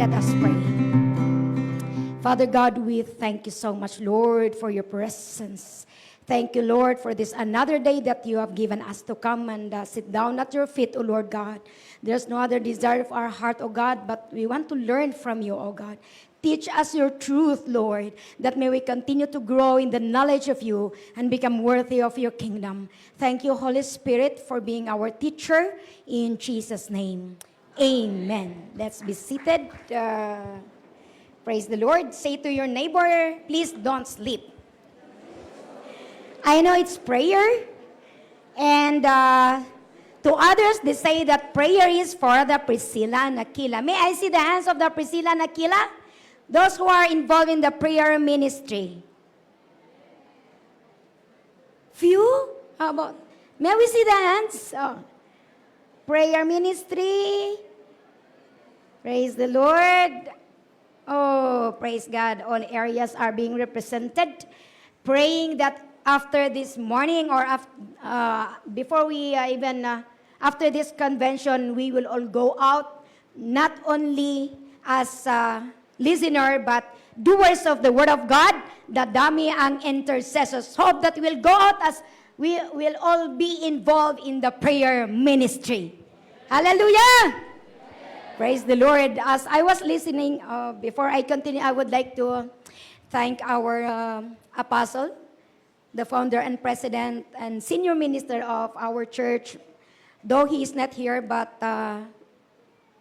Let us pray. Father God, we thank you so much, Lord, for your presence. Thank you, Lord, for this another day that you have given us to come and sit down at your feet, O Lord God. There's no other desire of our heart, O God, but we want to learn from you, O God. Teach us your truth, Lord, that may we continue to grow in the knowledge of you and become worthy of your kingdom. Thank you, Holy Spirit, for being our teacher. In Jesus' name, amen. Let's be seated. Praise the Lord. Say to your neighbor, please don't sleep. I know it's prayer, and to others, they say that prayer is for the Priscilla and Aquila. May I see the hands of the Priscilla and Aquila? Those who are involved in the prayer ministry. Few? How about? May we see the hands? Oh. Prayer ministry. Praise the Lord. Oh, praise God. All areas are being represented. Praying that after this morning or before we after this convention, we will all go out, not only as listener, but doers of the Word of God, dadami ang intercessors. Hope that we'll go out as we will all be involved in the prayer ministry. Hallelujah! Praise the Lord. As I was listening, before I continue, I would like to thank our apostle, the founder and president and senior minister of our church. Though he is not here, but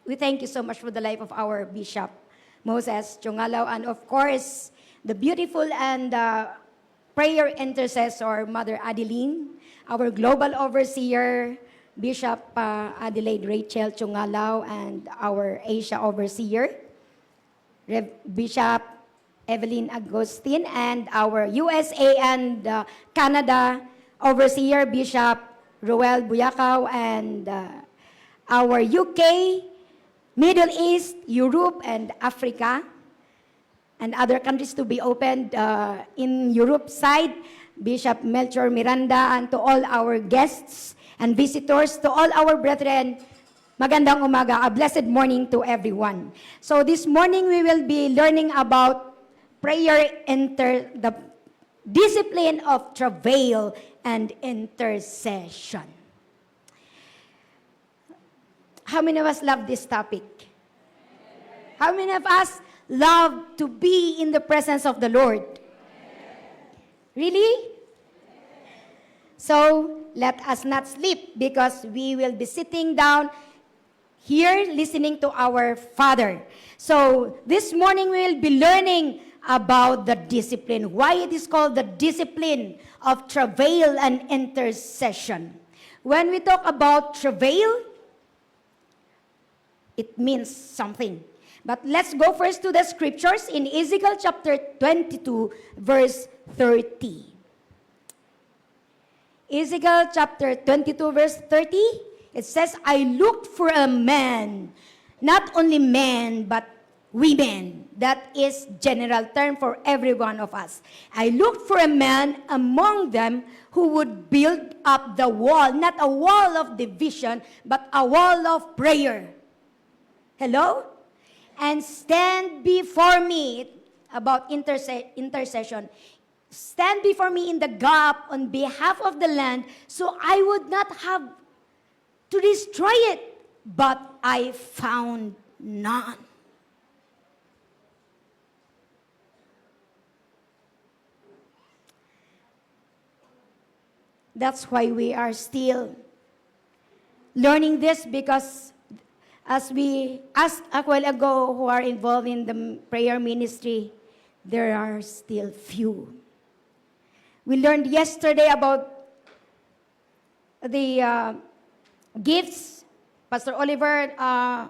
we thank you so much for the life of our Bishop Moses Chungalaw, and of course, the beautiful and prayer intercessor, Mother Adeline, our global overseer, Bishop Adelaide Rachel Chungalaw, and our Asia overseer, Bishop Evelyn Agustin, and our USA and Canada overseer, Bishop Roel Buyakaw, and our UK, Middle East, Europe, and Africa, and other countries to be opened in Europe side, Bishop Melchor Miranda, and to all our guests and visitors, to all our brethren, magandang umaga, a blessed morning to everyone. So this morning we will be learning about prayer, the discipline of travail and intercession. How many of us love this topic? How many of us love to be in the presence of the Lord? Really? So, let us not sleep, because we will be sitting down here listening to our Father. So, this morning we will be learning about the discipline. Why it is called the discipline of travail and intercession. When we talk about travail, it means something. But let's go first to the scriptures in Ezekiel chapter 22, verse 30. Ezekiel chapter 22, verse 30, it says, I looked for a man, not only men, but women. That is general term for every one of us. I looked for a man among them who would build up the wall, not a wall of division, but a wall of prayer. Hello? And stand before me, about intercession. Stand before me in the gap on behalf of the land, so I would not have to destroy it, but I found none. That's why we are still learning this, because as we asked a while ago who are involved in the prayer ministry, there are still few. We learned yesterday about the gifts. Pastor Oliver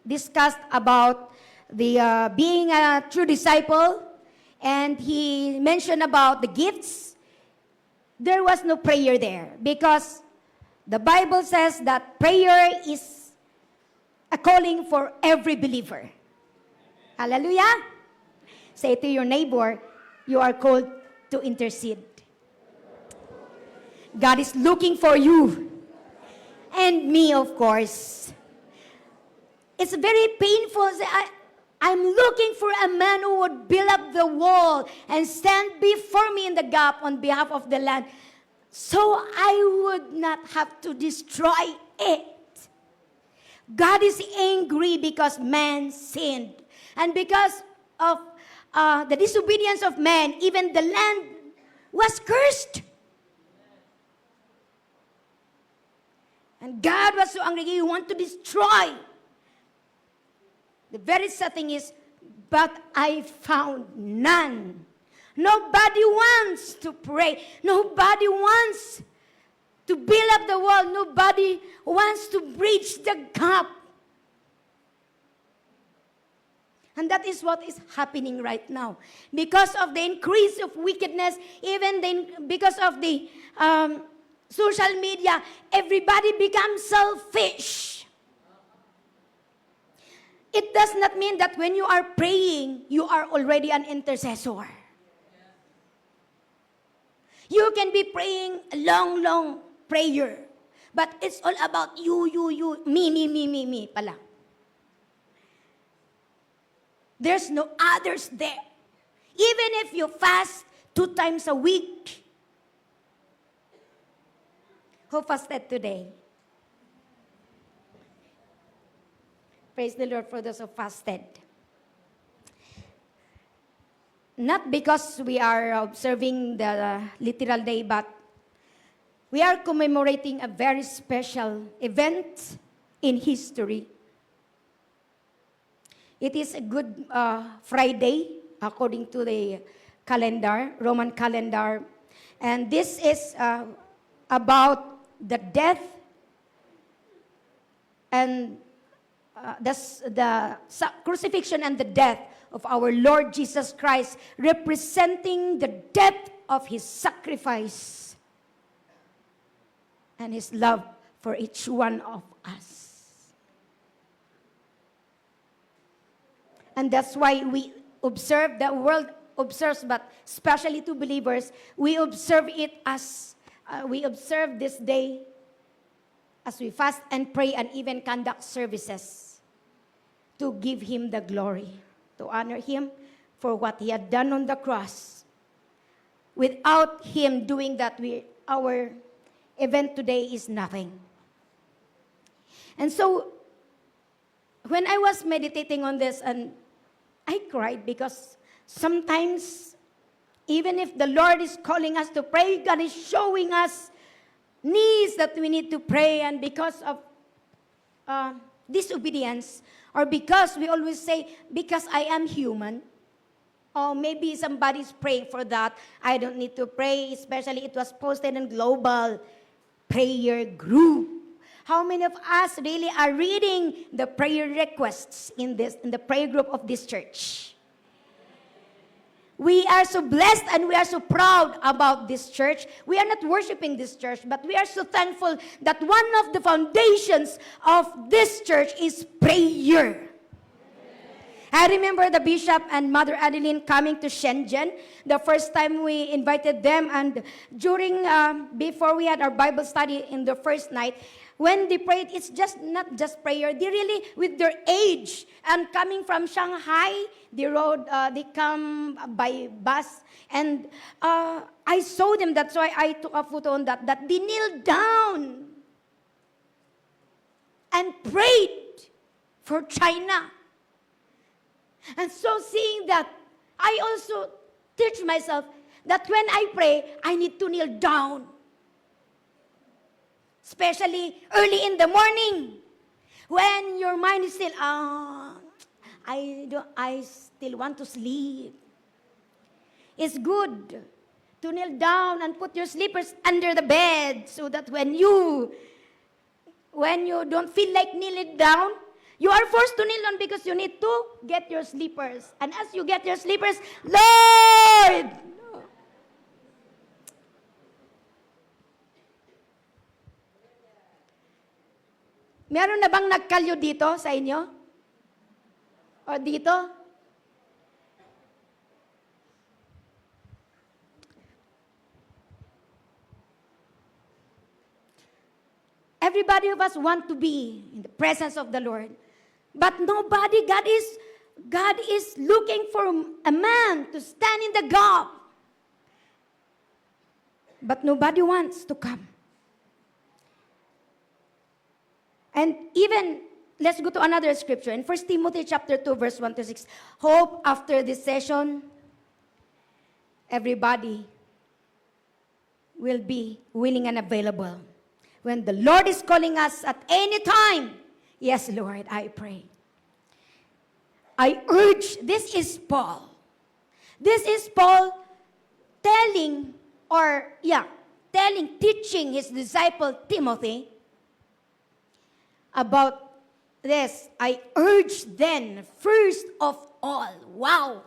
discussed about the being a true disciple, and he mentioned about the gifts. There was no prayer there, because the Bible says that prayer is a calling for every believer. Hallelujah! Say to your neighbor, you are called to intercede. God is looking for you. And me, of course. It's very painful. I'm looking for a man who would build up the wall and stand before me in the gap on behalf of the land, so I would not have to destroy it. God is angry because man sinned. And because of the disobedience of man, even the land was cursed. And God was so angry, He wanted to destroy. The very sad thing is, but I found none. Nobody wants to pray. Nobody wants to build up the wall. Nobody wants to bridge the gap. And that is what is happening right now. Because of the increase of wickedness, even because of the social media, everybody becomes selfish. It does not mean that when you are praying, you are already an intercessor. You can be praying a long, long prayer, but it's all about you, me pala. There's no others there. Even if you fast 2 times a week. Who fasted today? Praise the Lord for those who fasted. Not because we are observing the literal day, but we are commemorating a very special event in history. It is a Good Friday, according to the calendar, Roman calendar. And this is about the death and the crucifixion and the death of our Lord Jesus Christ, representing the depth of His sacrifice and His love for each one of us. And that's why we observe, the world observes, but especially to believers, we observe it as, we observe this day as we fast and pray and even conduct services to give Him the glory, to honor Him for what He had done on the cross. Without Him doing that, our event today is nothing. And so, when I was meditating on this, and I cried because sometimes, even if the Lord is calling us to pray, God is showing us needs that we need to pray, and because of disobedience, or because we always say, because I am human, or maybe somebody's praying for that, I don't need to pray, especially it was posted in global prayer group. How many of us really are reading the prayer requests in the prayer group of this church? We are so blessed and we are so proud about this church. We are not worshiping this church, but we are so thankful that one of the foundations of this church is prayer. I remember the bishop and Mother Adeline coming to Shenzhen. The first time we invited them, and before we had our Bible study in the first night, when they prayed, it's just not just prayer. They really, with their age, and coming from Shanghai, they come by bus, and I saw them. That's why I took a photo on that they kneeled down and prayed for China. And so seeing that, I also teach myself that when I pray, I need to kneel down. Especially early in the morning, when your mind is still, I still want to sleep. It's good to kneel down and put your slippers under the bed so that when you don't feel like kneeling down, you are forced to kneel down because you need to get your slippers. And as you get your slippers, Lord! Meron na bang nagkalyo dito sa inyo? O dito? Everybody of us want to be in the presence of the Lord. But nobody, God is God is looking for a man to stand in the gap. But nobody wants to come. And even, let's go to another scripture. In 1 Timothy chapter 2, verse 1 to 6. Hope after this session, everybody will be willing and available. When the Lord is calling us at any time, yes, Lord, I pray. I urge, this is Paul. This is Paul teaching his disciple Timothy about this. I urge then, first of all, wow,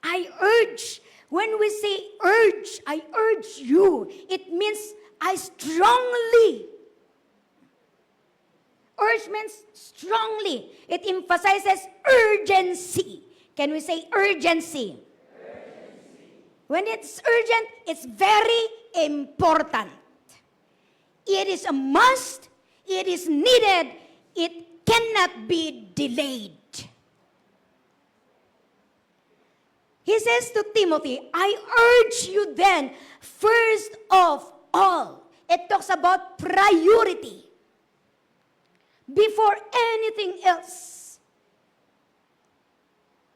I urge. When we say urge, I urge you, it means I strongly. Urge means strongly. It emphasizes urgency. Can we say urgency? When it's urgent, it's very important. It is a must. It is needed. It cannot be delayed. He says to Timothy, I urge you then, first of all. It talks about priority. Before anything else.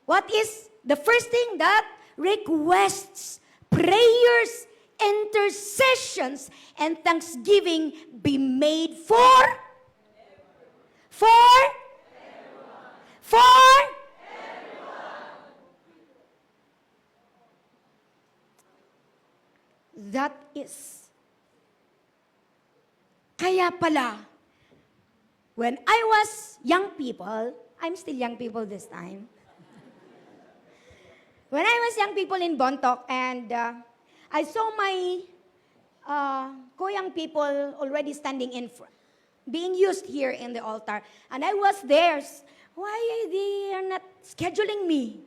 What is the first thing? That requests, prayers, intercessions, and thanksgiving be made for that is. Kaya pala, when I was young people, I'm still young people this time. When I was young people in Bontoc, and I saw my Koyang people already standing in front, being used here in the altar, and I was there. Why they are not scheduling me?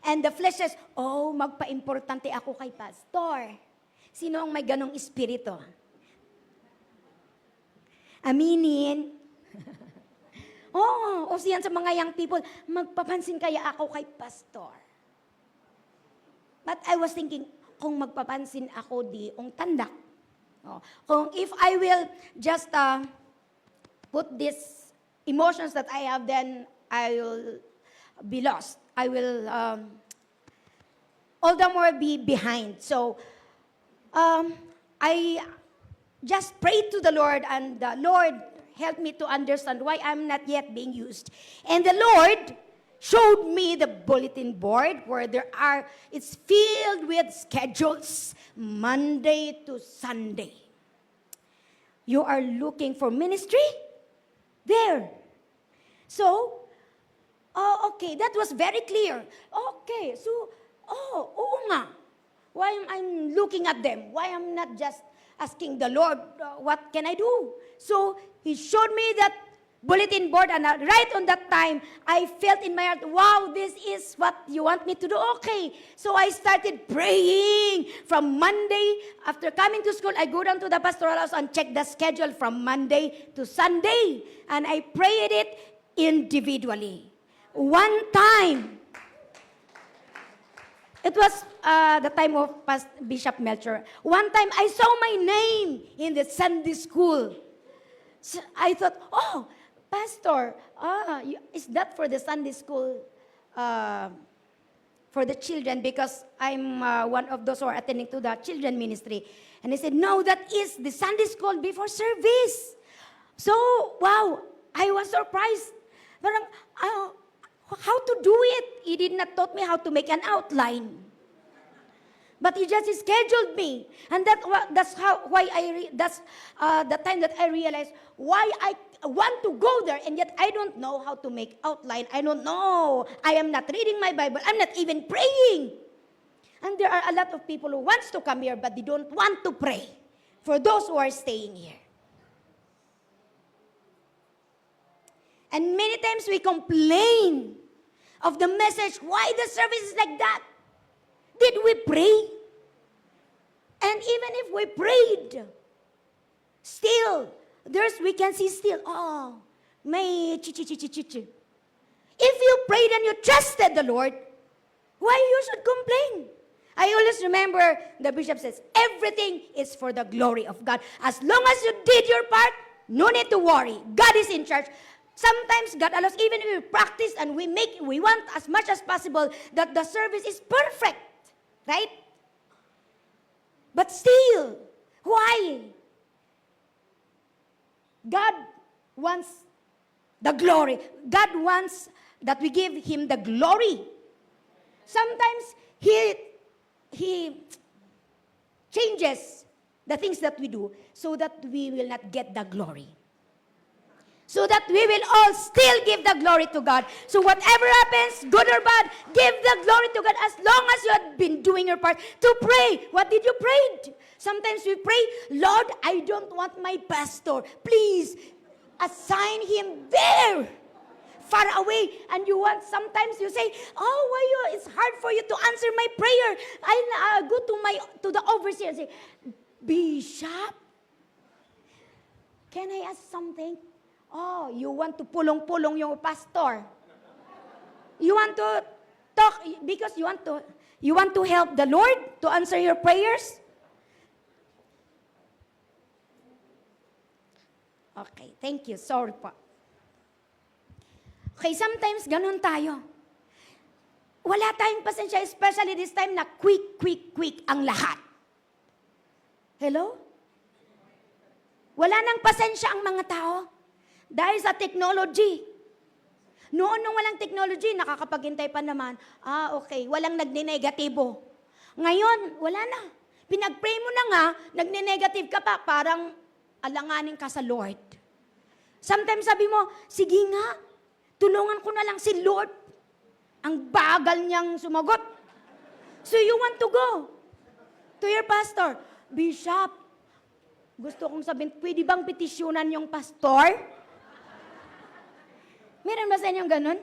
And the flesh says, oh, magpa-importante ako kay pastor. Sino ang may ganong espiritu? Aminin. O siyan sa mga young people, magpapansin kaya ako kay pastor. But I was thinking, kung magpapansin ako ong tandak. Kung if I will just put these emotions that I have, then I will be lost. I will all the more be behind. So, I just prayed to the Lord, and the Lord helped me to understand why I'm not yet being used. And the Lord showed me the bulletin board where it's filled with schedules, Monday to Sunday. You are looking for ministry? There. So, okay, that was very clear. Okay, so, oo nga. Why am I looking at them? Why am I not just asking the Lord, what can I do? So, He showed me that bulletin board, and right on that time, I felt in my heart, wow, this is what you want me to do. Okay. So I started praying from Monday. After coming to school, I go down to the pastoral house and check the schedule from Monday to Sunday. And I prayed it individually. One time, it was the time of Bishop Melcher. One time, I saw my name in the Sunday school. So I thought, oh, Pastor, is that for the Sunday school for the children? Because I'm one of those who are attending to the children ministry. And he said, no, that is the Sunday school before service. So, wow, I was surprised. But how to do it? He did not taught me how to make an outline. But he just scheduled me, and that's the time that I realized why I want to go there, and yet I don't know how to make outline. I don't know. I am not reading my Bible. I'm not even praying. And there are a lot of people who wants to come here, but they don't want to pray for those who are staying here. And many times we complain of the message. Why the service is like that? Did we pray? And even if we prayed, still, we can see still, may chi-chi-chi-chi-chi. If you prayed and you trusted the Lord, why you should complain? I always remember the bishop says, everything is for the glory of God. As long as you did your part, no need to worry. God is in charge. Sometimes God allows, even if we practice and we want as much as possible that the service is perfect. Right? But still, why? God wants the glory. God wants that we give Him the glory. Sometimes He changes the things that we do so that we will not get the glory. So that we will all still give the glory to God. So whatever happens, good or bad, give the glory to God as long as you have been doing your part to pray. What did you pray? Sometimes we pray, Lord, I don't want my pastor. Please, assign him there, far away. And sometimes you say, oh, it's hard for you to answer my prayer. I go to the overseer and say, Bishop, can I ask something? Oh, you want to pulong-pulong yung pastor. You want to talk because you want to help the Lord to answer your prayers? Okay, thank you. Sorry po. Okay, sometimes ganun tayo. Wala tayong pasensya, especially this time na quick ang lahat. Hello? Wala nang pasensya ang mga tao. Dahil sa technology. Noon nung walang technology, nakakapaghintay pa naman. Okay, walang nagne-negatibo. Ngayon, wala na. Pinag-pray mo na nga, nagne-negative ka pa, parang alanganin ka sa Lord. Sometimes sabi mo, sige nga, tulungan ko na lang si Lord. Ang bagal niyang sumagot. So you want to go to your pastor. Bishop, gusto kong sabihin, pwede bang petisyonan yung pastor? Meron ba sa inyong ganun?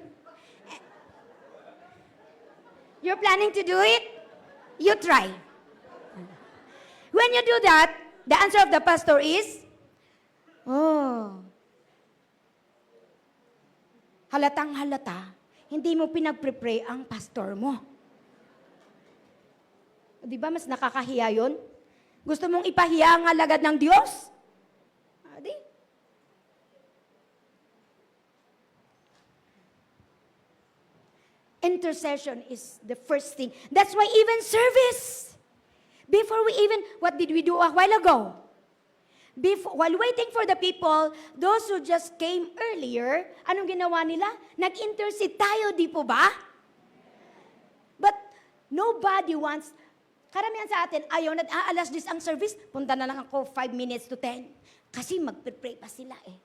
You're planning to do it? You try. When you do that, the answer of the pastor is, halatang halata, hindi mo pinag-pray ang pastor mo. Di ba mas nakakahiya yun? Gusto mong ipahiya ang alagad ng Diyos? Di? Intercession is the first thing. That's why even service, what did we do a while ago? While waiting for the people, those who just came earlier, anong ginawa nila? Nag-intercede tayo, di po ba? But nobody wants, karamihan sa atin, ayaw na, alas 10 ang service, punta na lang ako 5 minutes to 10. Kasi mag-pray pa sila eh.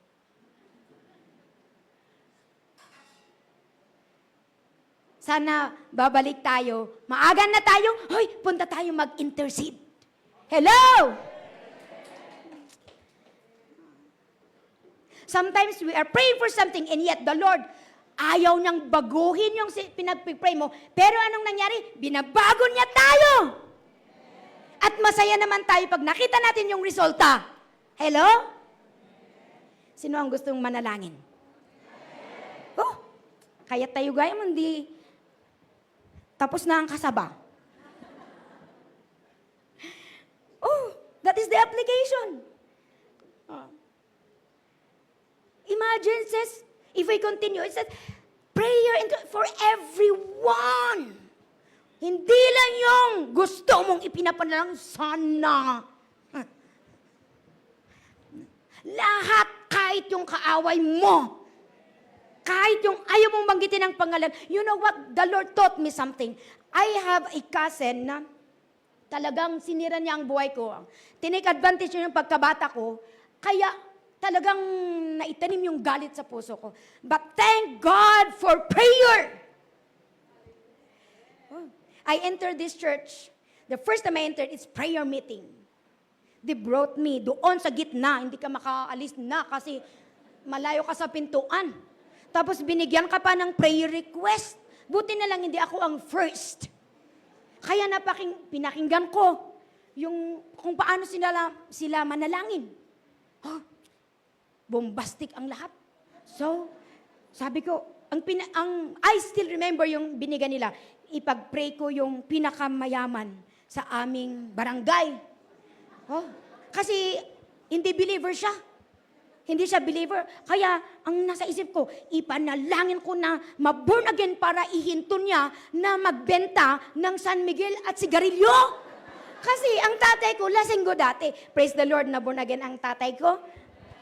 Sana babalik tayo. Maaga na tayo. Hoy, punta tayo mag-intercede. Hello? Sometimes we are praying for something and yet the Lord, ayaw niyang baguhin yung pinag-pray mo. Pero anong nangyari? Binabago niya tayo. At masaya naman tayo pag nakita natin yung resulta. Hello? Sino ang gustong manalangin? Oh, kaya tayo gaya mo, hindi tapos na ang kasaba. Oh, that is the application. Imagine, it says, if we continue, it says, prayer for everyone. Hindi lang yung gusto mong ipinapanalang sana. Lahat, kahit yung kaaway mo, kahit yung ayaw mong banggitin ang pangalan. You know what? The Lord taught me something. I have a cousin na talagang sinira niya ang buhay ko. Tinake advantage niya yung pagkabata ko. Kaya talagang naitanim yung galit sa puso ko. But thank God for prayer. I entered this church. The first time I entered, it's prayer meeting. They brought me doon sa gitna. Hindi ka makaalis na kasi malayo ka sa pintuan. Tapos binigyan ka pa ng prayer request. Buti na lang hindi ako ang first. Kaya pinakinggan ko yung kung paano sila manalangin. Bombastic ang lahat. So, sabi ko, I still remember yung binigyan nila. Ipag-pray ko yung pinakamayaman sa aming barangay. Oh, kasi hindi believer siya. Hindi siya believer. Kaya, ang nasa isip ko, ipanalangin ko na ma-born again para ihinto niya na magbenta ng San Miguel at sigarilyo. Kasi ang tatay ko, lasinggo dati. Praise the Lord, na born again ang tatay ko.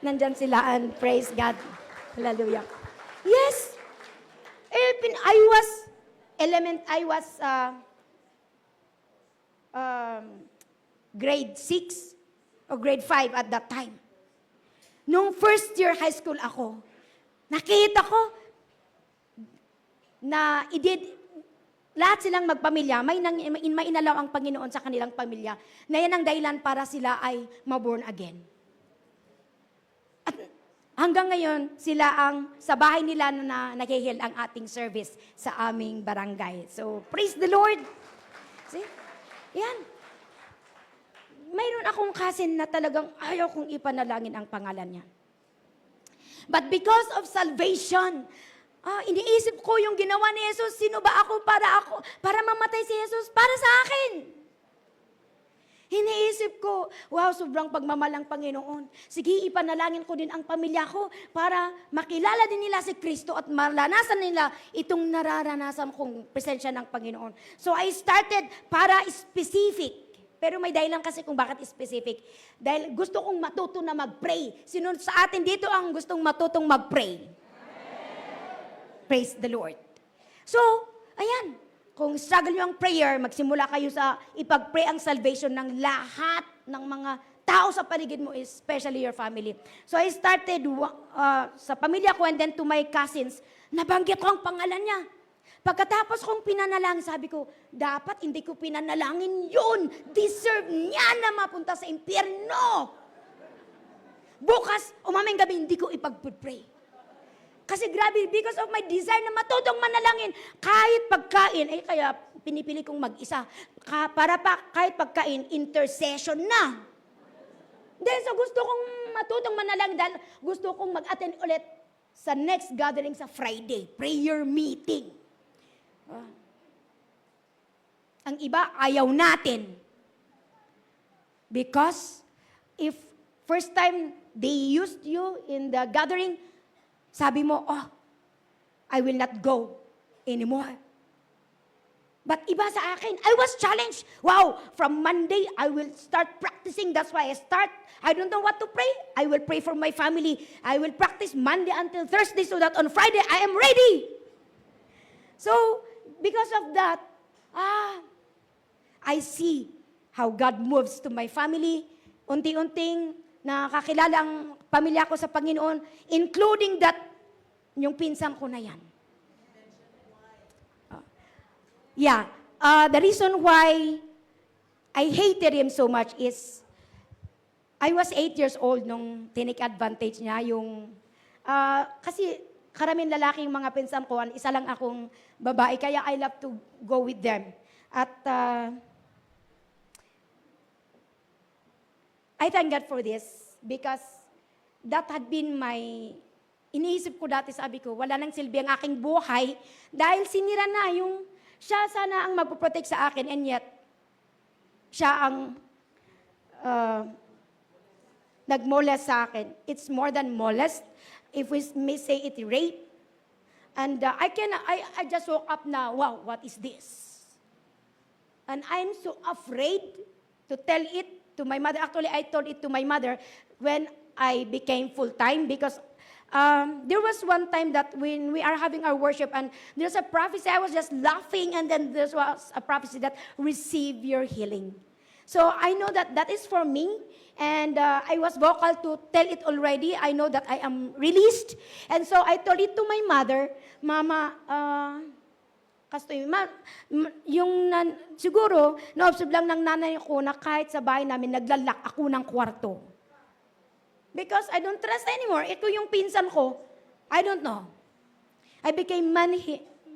Nandyan sila, and praise God. Hallelujah. Yes. I was grade 6 or grade 5 at that time. Nung first year high school ako, nakita ko na lahat silang magpamilya, may inalaw ang Panginoon sa kanilang pamilya, na yan ang dahilan para sila ay ma-born again. At hanggang ngayon, sa bahay nila na naghihil ang ating service sa aming barangay. So, praise the Lord. See? Yan. Mayroon akong cousin na talagang ayaw kong ipanalangin ang pangalan niya. But because of salvation, iniisip ko yung ginawa ni Jesus, sino ba ako para mamatay si Jesus para sa akin? Iniisip ko, wow, sobrang pagmamahal ng Panginoon. Sige, ipanalangin ko din ang pamilya ko para makilala din nila si Kristo at maranasan nila itong nararanasan kong presensya ng Panginoon. So I started para specific. Pero may dahilan kasi kung bakit specific. Dahil gusto kong matuto na mag-pray. Sino sa atin dito ang gustong matutong mag-pray? Praise the Lord. So, ayan. Kung struggle nyo ang prayer, magsimula kayo sa ipag-pray ang salvation ng lahat ng mga tao sa paligid mo, especially your family. So I started sa pamilya ko and then to my cousins, nabanggit ko ang pangalan niya. Pagkatapos kong pinanalangin, sabi ko, dapat hindi ko pinanalangin yun. Deserve niya na mapunta sa impyerno. Bukas, umamayang gabi, hindi ko ipag-pray. Kasi grabe, because of my desire na matutong manalangin, kahit pagkain, kaya pinipili kong mag-isa. Kahit pagkain, intercession na. Then, so gusto kong matutong manalangin dahil gusto kong mag-attend ulit sa next gathering sa Friday, prayer meeting. Ang iba, ayaw natin. Because if first time they used you in the gathering, sabi mo, I will not go anymore. But iba sa akin, I was challenged. Wow, from Monday, I will start practicing. That's why I don't know what to pray. I will pray for my family. I will practice Monday until Thursday so that on Friday, I am ready. So, because of that, I see how God moves to my family. Unti-unting nakakilala ang pamilya ko sa Panginoon, including that, yung pinsan ko na yan. The reason why I hated him so much is, I was 8 years old nung tinake advantage niya kasi karaming lalaki yung mga pinsan ko, isa lang akong babae, kaya I love to go with them. At I thank God for this because that had been iniisip ko dati, sabi ko, wala nang silbi ang aking buhay dahil sinira na siya sana ang magpoprotect sa akin and yet, siya ang nag-molest sa akin. It's more than molest. If we may say it, rape. And I just woke up now, wow, what is this? And I'm so afraid to tell it to my mother. Actually, I told it to my mother when I became full-time because there was one time that when we are having our worship and there's a prophecy, I was just laughing and then there was a prophecy that receive your healing. So I know that that is for me and I was vocal to tell it already. I know that I am released. And so I told it to my mother, Mama, siguro, na-observe lang ng nanay ko na kahit sa bahay namin, naglalak ako ng kwarto. Because I don't trust anymore. Ito yung pinsan ko. I don't know. I became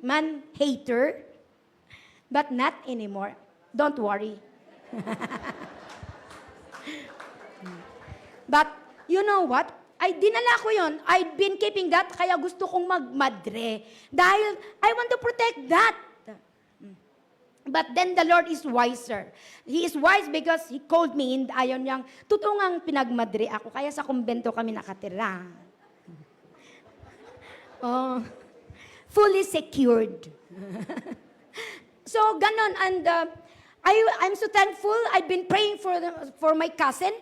man-hater, but not anymore. Don't worry. But you know what? ay dinala ko yon. I've been keeping that, kaya gusto kong magmadre. Dahil I want to protect that. But then the Lord is wiser. He is wise because He called me and ayaw niyang tutungang pinagmadre ako. Kaya sa kumbento kami nakatira. Oh, fully secured. So, ganon. And I'm so thankful. I've been praying for my cousin.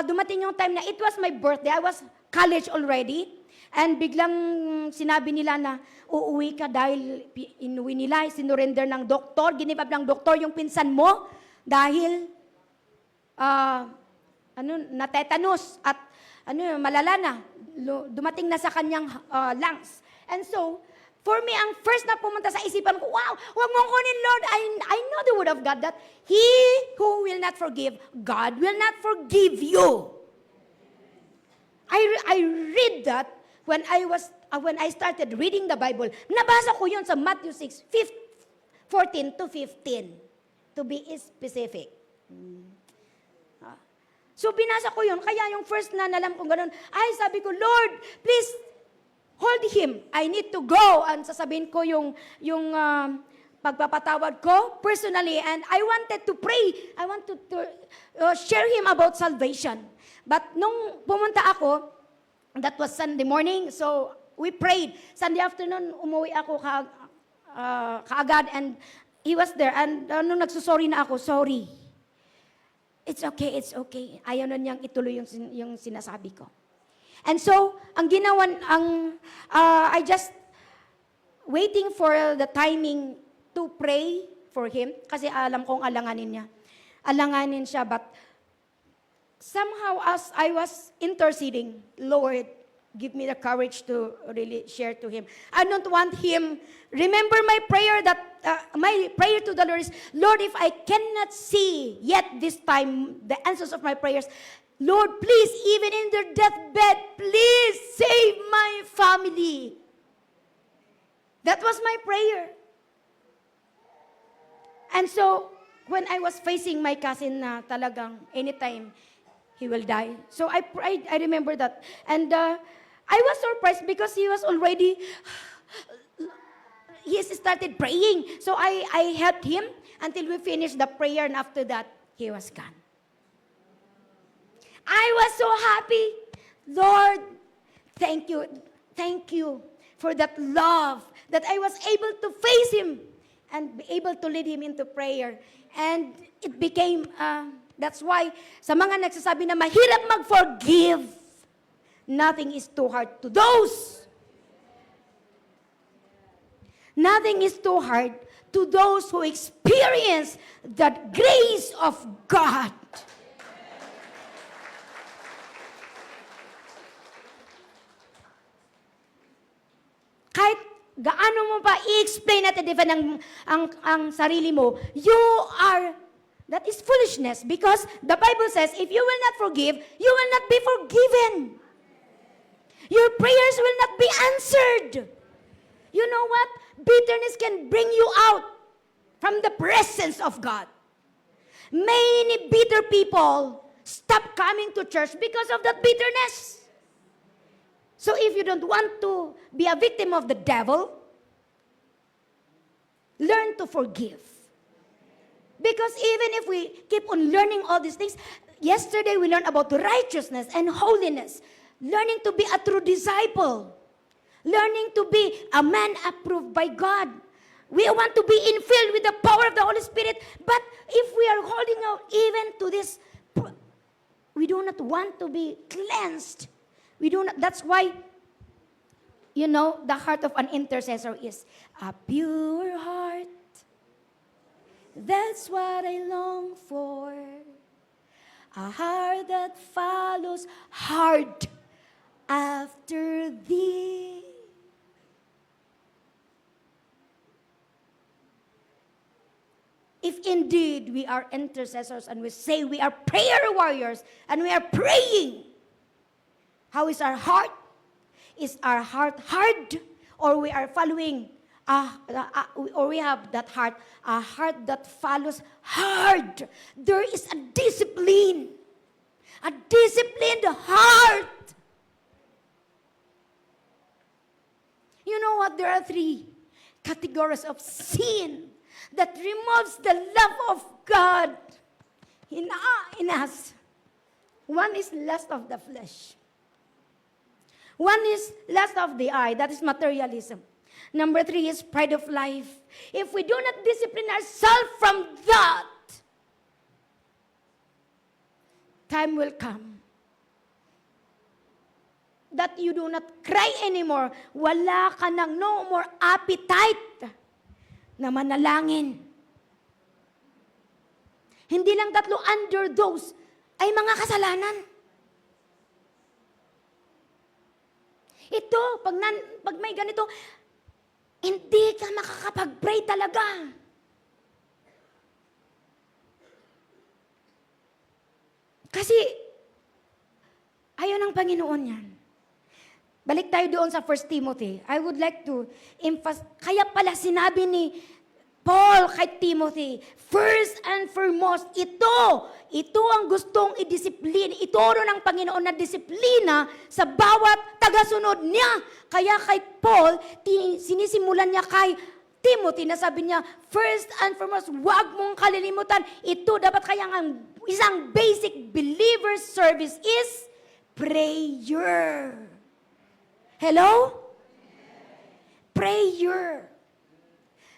Dumating yung time na it was my birthday. I was college already. And biglang sinabi nila na uuwi ka dahil inuwi nila, sinurrender ng doktor, ginibab ng doktor yung pinsan mo dahil na-tetanus at malala na. Dumating na sa kanyang lungs. And so, for me, ang first na pumunta sa isipan ko, wow, huwag mong kunin, Lord. I know the word of God that He who will not forgive, God will not forgive you. I read that when I started reading the Bible. Nabasa ko yun sa Matthew 6, 14 to 15, to be specific. So, binasa ko yun. Kaya yung first na nalam ko ganun, ay, sabi ko, Lord, please, hold him. I need to go. And sasabihin ko yung pagpapatawad ko personally. And I wanted to pray. I want to share him about salvation. But nung pumunta ako, that was Sunday morning, so we prayed. Sunday afternoon, umuwi ako kaagad. And he was there. And nung nagsusorry na ako, sorry. It's okay. Ayaw na niyang ituloy yung sinasabi ko. And so, ang ginawa, I just waiting for the timing to pray for him. Kasi alam kong alanganin niya. Alanganin siya, but somehow as I was interceding, Lord, give me the courage to really share to him. I don't want him, remember my prayer to the Lord is, Lord, if I cannot see yet this time the answers of my prayers, Lord, please, even in their deathbed, please save my family. That was my prayer. And so, when I was facing my cousin na talagang anytime he will die. So I remember that. And I was surprised because he was already, he started praying. So I helped him until we finished the prayer, and after that, he was gone. I was so happy. Lord, thank you. Thank you for that love that I was able to face him and be able to lead him into prayer. And it became, that's why sa mga nagsasabi na mahirap mag-forgive, nothing is too hard to those. Nothing is too hard to those who experience the grace of God. Kahit gaano mo pa i-explain at i-defend ang sarili mo, that is foolishness, because the Bible says, if you will not forgive, you will not be forgiven. Your prayers will not be answered. You know what? Bitterness can bring you out from the presence of God. Many bitter people stop coming to church because of that bitterness. So if you don't want to be a victim of the devil, learn to forgive. Because even if we keep on learning all these things, yesterday we learned about righteousness and holiness, learning to be a true disciple, learning to be a man approved by God. We want to be infilled with the power of the Holy Spirit, but if we are holding out even to this, we do not want to be cleansed. That's why, the heart of an intercessor is a pure heart. That's what I long for. A heart that follows hard after thee. If indeed we are intercessors and we say we are prayer warriors and we are praying, how is our heart? Is our heart hard? Or we are following, or we have that heart, a heart that follows hard. There is a disciplined heart. what? There are three categories of sin that removes the love of God in us. One is lust of the flesh. One is lust of the eye, that is materialism. Number three is pride of life. If we do not discipline ourselves from that, time will come that you do not cry anymore. Wala ka nang no more appetite na manalangin. Hindi lang tatlo under those ay mga kasalanan. Ito, pag may ganito, hindi ka makakapag-pray talaga. Kasi, ayaw ng Panginoon yan. Balik tayo doon sa 1 Timothy. I would like to emphasize, kaya pala sinabi ni Paul kay Timothy, first and foremost, ito ang gustong i-disiplina, ituro ng Panginoon na disiplina sa bawat tagasunod niya. Kaya kay Paul, sinisimulan niya kay Timothy na sabi niya, first and foremost, huwag mong kalilimutan, ito dapat kaya ang isang basic believer service is prayer. Hello? Prayer.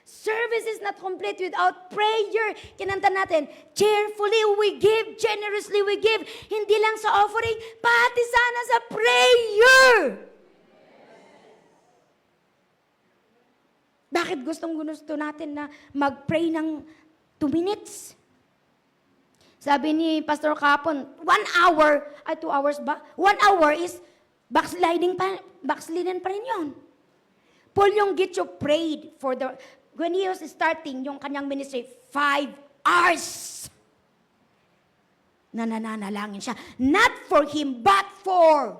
Service is not complete without prayer. Kinanta natin, cheerfully we give, generously we give. Hindi lang sa offering, pati sana sa prayer. Bakit gusto natin na mag-pray ng 2 minutes? Sabi ni Pastor Kapon, 1 hour, 2 hours ba? 1 hour is backsliding pa rin yun. Paul yung Gitcho prayed for when he was starting yung kanyang ministry, 5 hours. Nananalangin siya. Not for him, but for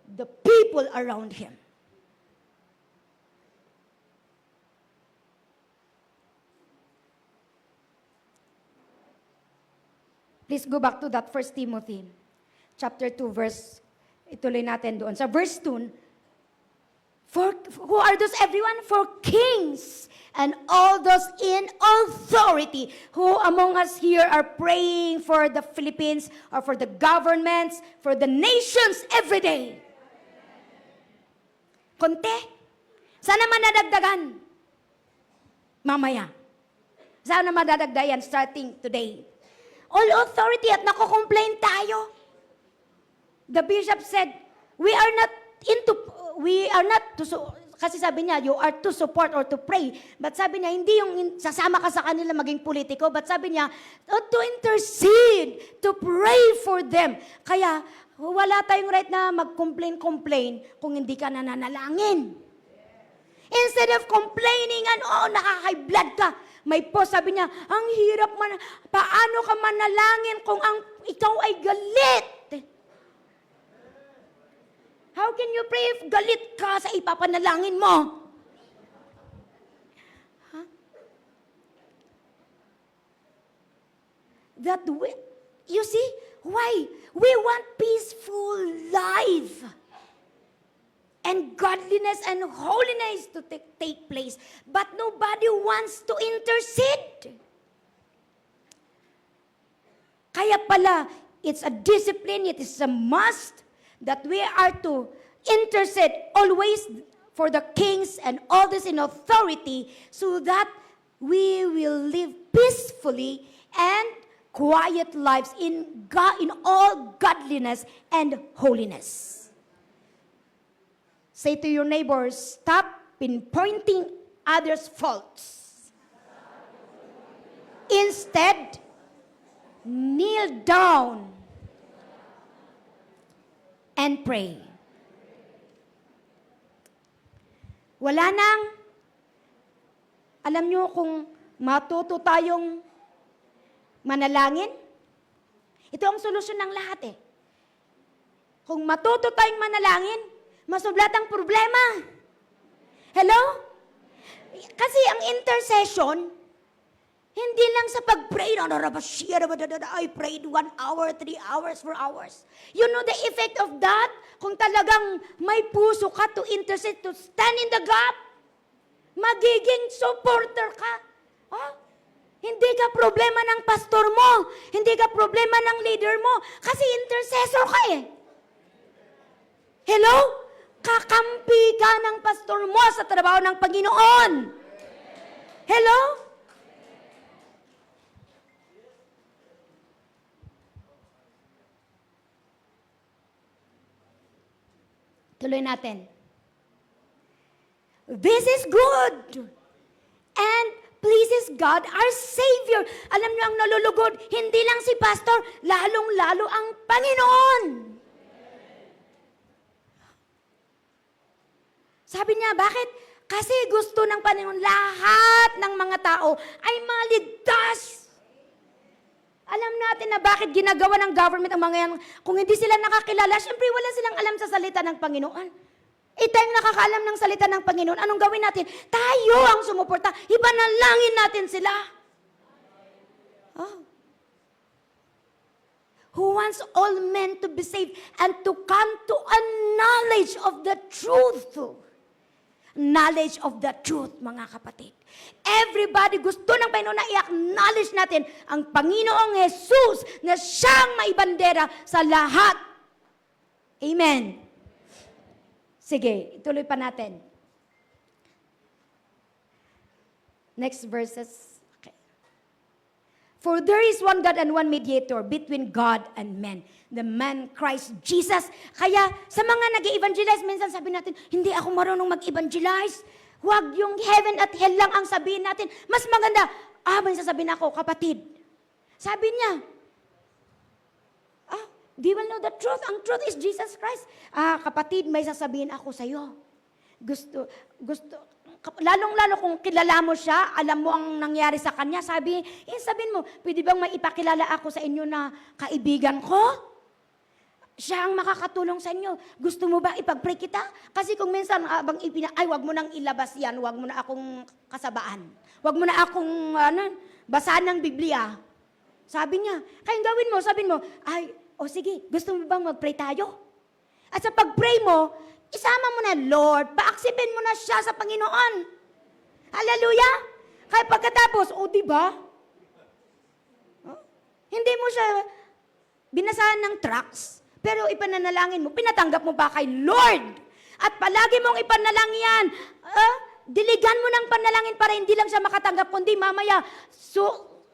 the people around him. Please go back to that 1 Timothy chapter 2 verse, ituloy natin doon. Sa verse 2, for who are those everyone? For kings and all those in authority. Who among us here are praying for the Philippines or for the governments, for the nations every day? Konti? Sana manadagdagan? Mamaya. Sana madadagdagan starting today. All authority at nako-complain tayo. The bishop said, we are not to, kasi sabi niya, you are to support or to pray. But sabi niya, hindi yung sasama ka sa kanila maging politiko, but sabi niya, to intercede, to pray for them. Kaya, wala tayong right na mag-complain kung hindi ka nananalangin. Instead of complaining, nakaka-high blood ka. May post, sabi niya, ang hirap paano ka manalangin kung ikaw ay galit? How can you pray if galit ka sa ipapanalangin mo? Huh? That way, you see, why? We want peaceful life. And godliness and holiness to take place. But nobody wants to intercede. Kaya pala, it's a discipline, it is a must that we are to intercede always for the kings and all this in authority so that we will live peacefully and quiet lives in all godliness and holiness. Say to your neighbors, stop pinpointing others' faults. Instead, kneel down and pray. Wala nang, alam nyo kung matuto tayong manalangin, ito ang solusyon ng lahat eh. Kung matuto tayong manalangin, masublat ang problema. Hello? Kasi ang intercession, hindi lang sa pag-pray, I prayed 1 hour, 3 hours, 4 hours. You know the effect of that? Kung talagang may puso ka to intercede, to stand in the gap, Magiging supporter ka. Oh, hindi ka problema ng pastor mo. Hindi ka problema ng leader mo. Kasi intercessor ka eh. Hello? Kakampi ka ng pastor mo sa trabaho ng Panginoon. Hello? Tuloy natin. This is good and pleases God, our Savior. Alam niyo ang nalulugod, hindi lang si pastor, lalong-lalo ang Panginoon. Sabi niya, bakit? Kasi gusto ng Panginoon lahat ng mga tao ay maligtas. Alam natin na bakit ginagawa ng government ang mga yan. Kung hindi sila nakakilala, syempre wala silang alam sa salita ng Panginoon. Tayong nakakaalam ng salita ng Panginoon. Anong gawin natin? Tayo ang sumuporta. Ipanalangin natin sila. Oh. Who wants all men to be saved and to come to a knowledge of the truth. Knowledge of the truth, mga kapatid. Everybody gusto ng Panginoon na i-acknowledge natin ang Panginoong Jesus na siyang maibandera sa lahat. Amen. Sige, ituloy pa natin. Next verses. Okay. For there is one God and one mediator between God and men, the man Christ Jesus. Kaya sa mga nag-evangelize, minsan sabi natin, hindi ako marunong mag-evangelize. Huwag yung heaven at hell lang ang sabihin natin. Mas maganda, may sasabihin ako, kapatid. Sabi niya, do you know the truth? Ang truth is Jesus Christ. Kapatid, may sasabihin ako sa iyo. Gusto, lalong-lalo kung kilala mo siya, alam mo ang nangyari sa kanya, sabihin mo, pwede bang maipakilala ako sa inyo na kaibigan ko? Siya ang makakatulong sa inyo. Gusto mo ba ipag-pray kita? Kasi kung minsan, wag mo nang ilabas yan, wag mo na akong kasabaan. Wag mo na akong, basahan ng Biblia. Sabi niya, kaya gawin mo, sabihin mo, sige, gusto mo bang mag-pray tayo? At sa pag-pray mo, isama mo na, Lord, paaksipin mo na siya sa Panginoon. Hallelujah! Kaya pagkatapos, di ba? Hindi mo siya binasahan ng tracts, pero ipananalangin mo, pinatanggap mo pa kay Lord. At palagi mong ipanalangin yan. Diligan mo ng panalangin para hindi lang siya makatanggap, kundi mamaya,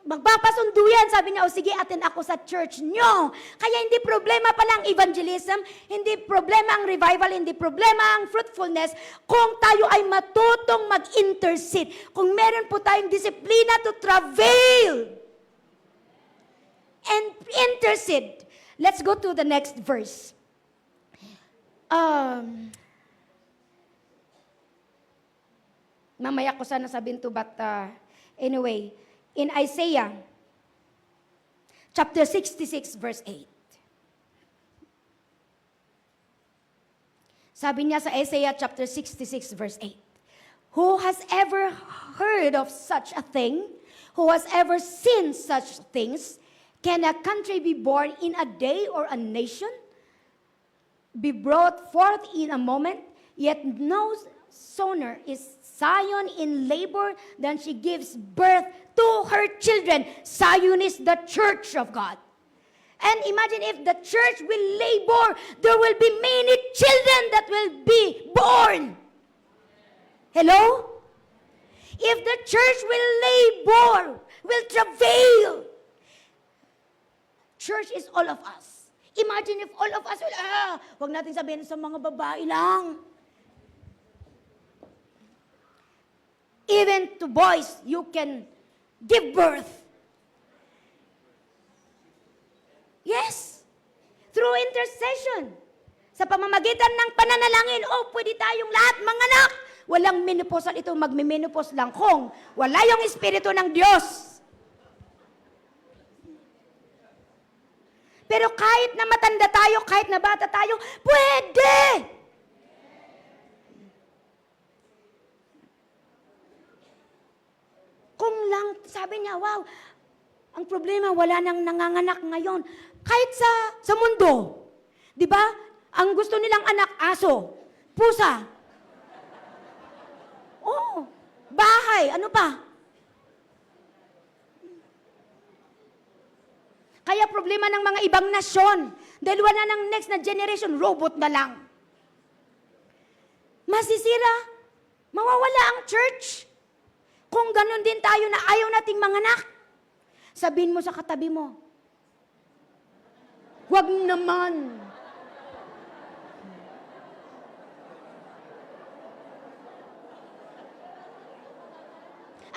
magpapasundo yan. Sabi niya, sige, attend ako sa church nyo. Kaya hindi problema pala ang evangelism, hindi problema ang revival, hindi problema ang fruitfulness kung tayo ay matutong mag-intercede. Kung meron po tayong disiplina to travail and intercede. Let's go to the next verse. Mamaya ko sana sabihin to, but anyway, in Isaiah, chapter 66, verse 8. Sabi niya sa Isaiah chapter 66, verse 8. Who has ever heard of such a thing? Who has ever seen such things? Can a country be born in a day, or a nation be brought forth in a moment? Yet no sooner is Zion in labor than she gives birth to her children. Zion is the church of God. And imagine if the church will labor, there will be many children that will be born. Hello? If the church will labor, will travail, church is all of us. Imagine if all of us will, wag natin sabihin sa mga babae lang. Even to boys, you can give birth. Yes. Through intercession. Sa pamamagitan ng pananalangin, pwede tayong lahat manganak. Walang menopausal ito, magme-menopause lang kung wala yung Espiritu ng Diyos. Pero kahit na matanda tayo, kahit na bata tayo, pwede! Kung lang, sabi niya, wow, ang problema, wala nang nanganganak ngayon. Kahit sa mundo, di ba? Ang gusto nilang anak, aso, pusa. AI. Ano pa? Kaya problema ng mga ibang nasyon. Dahil wala ng next na generation, robot na lang. Masisira. Mawawala ang church. Kung ganun din tayo na ayaw nating manganak. Sabihin mo sa katabi mo, wag naman.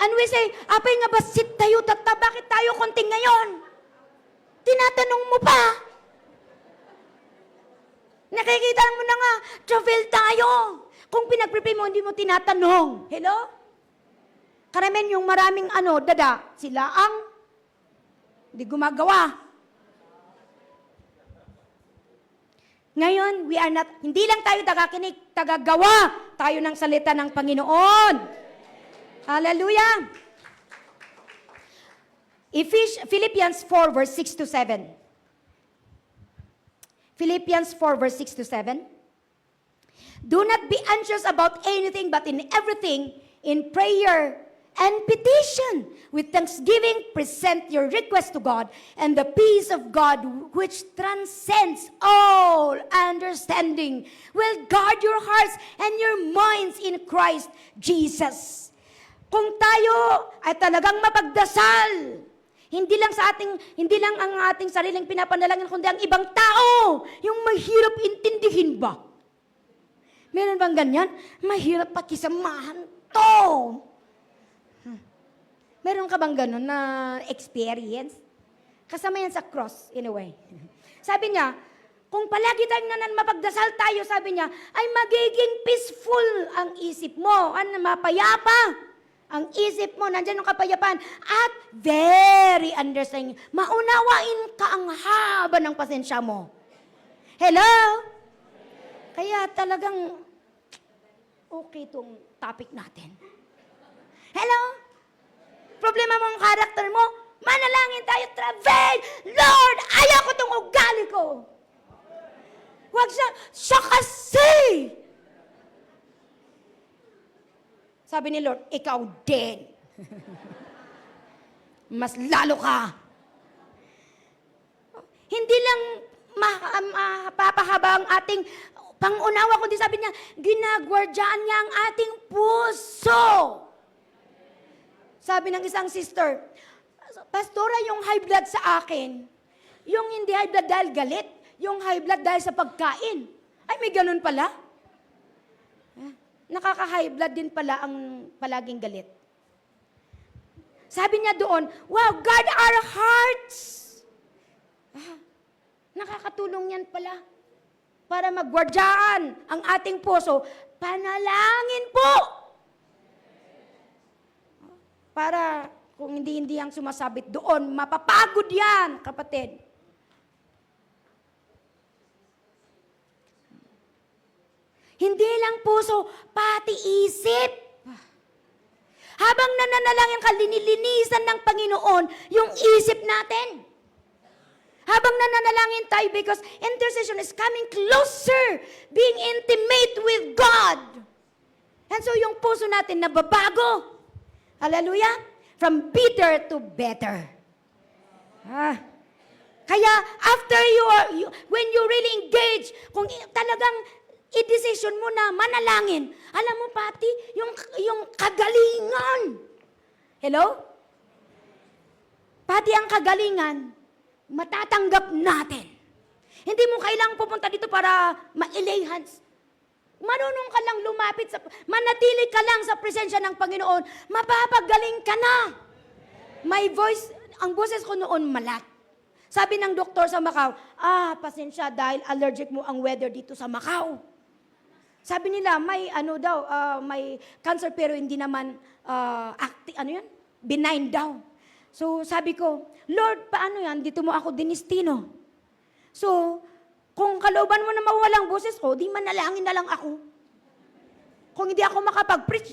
And we say, apay nga ba sit tayo, tata, bakit tayo konting ngayon? Tinatanong mo pa. Nakikita mo na nga, travel tayo. Kung pinag-prepare mo, hindi mo tinatanong. Hello? Karamihan yung maraming dada, sila ang hindi gumagawa. Ngayon, hindi lang tayo tagakinig, tagagawa tayo ng salita ng Panginoon. Hallelujah! Philippians 4 verse 6 to 7. Philippians 4 verse 6 to 7. Do not be anxious about anything, but in everything, in prayer and petition, with thanksgiving, present your request to God, and the peace of God, which transcends all understanding, will guard your hearts and your minds in Christ Jesus. Kung tayo ay talagang mapagdasal, hindi lang ang ating sariling pinapanalangin, kundi ang ibang tao, yung mahirap intindihin ba? Meron bang ganyan? Mahirap pakisamahan to. Meron ka bang ganun na experience? Kasama yan sa cross, in a way. Sabi niya, kung palagi tayong mapagdasal tayo, sabi niya, ay magiging peaceful ang isip mo. Mapayapa ang isip mo, nandyan yung kapayapaan. At very understanding. Maunawain ka ang haba ng pasensya mo. Hello? Kaya talagang okay itong topic natin. Hello? Problema mo ang karakter mo, manalangin tayo, travel. Lord, ayaw ko itong ugali ko. Huwag siya kasi. Sabi ni Lord, ikaw din. Mas lalo ka. Hindi lang mapapahaba ang ating pangunawa, kundi sabi niya, ginagwardyaan niya ang ating puso. Sabi ng isang sister, Pastora, yung high blood sa akin, yung hindi high blood dahil galit, yung high blood dahil sa pagkain. Ay, may ganun pala. Nakaka-high blood din pala ang palaging galit. Sabi niya doon, wow, guard our hearts. Nakakatulong yan pala. Para magwardyaan ang ating puso, panalangin po. Para kung hindi ang sumasabit doon, mapapagod yan, kapatid. Hindi lang puso, pati isip. Habang nananalangin ka, linilinisan ng Panginoon yung isip natin. Habang nananalangin tayo, because intercession is coming closer, being intimate with God. And so yung puso natin nababago. Hallelujah? From bitter to better. Kaya after when you really engage, kung talagang i-decision mo na manalangin, alam mo pati, yung kagalingan. Hello? Pati ang kagalingan, matatanggap natin. Hindi mo kailangang pupunta dito para ma-lay hands. Marunong ka lang lumapit, manatili ka lang sa presensya ng Panginoon, mapapagaling ka na. My voice, ang boses ko noon malat. Sabi ng doktor sa Macau, pasensya dahil allergic mo ang weather dito sa Macau. Sabi nila, may may cancer pero hindi naman benign daw. So sabi ko, Lord, paano yan? Dito mo ako dinistino. So, kung kalooban mo na mawalang boses ko, di manalangin na lang ako. Kung hindi ako makapag-preach,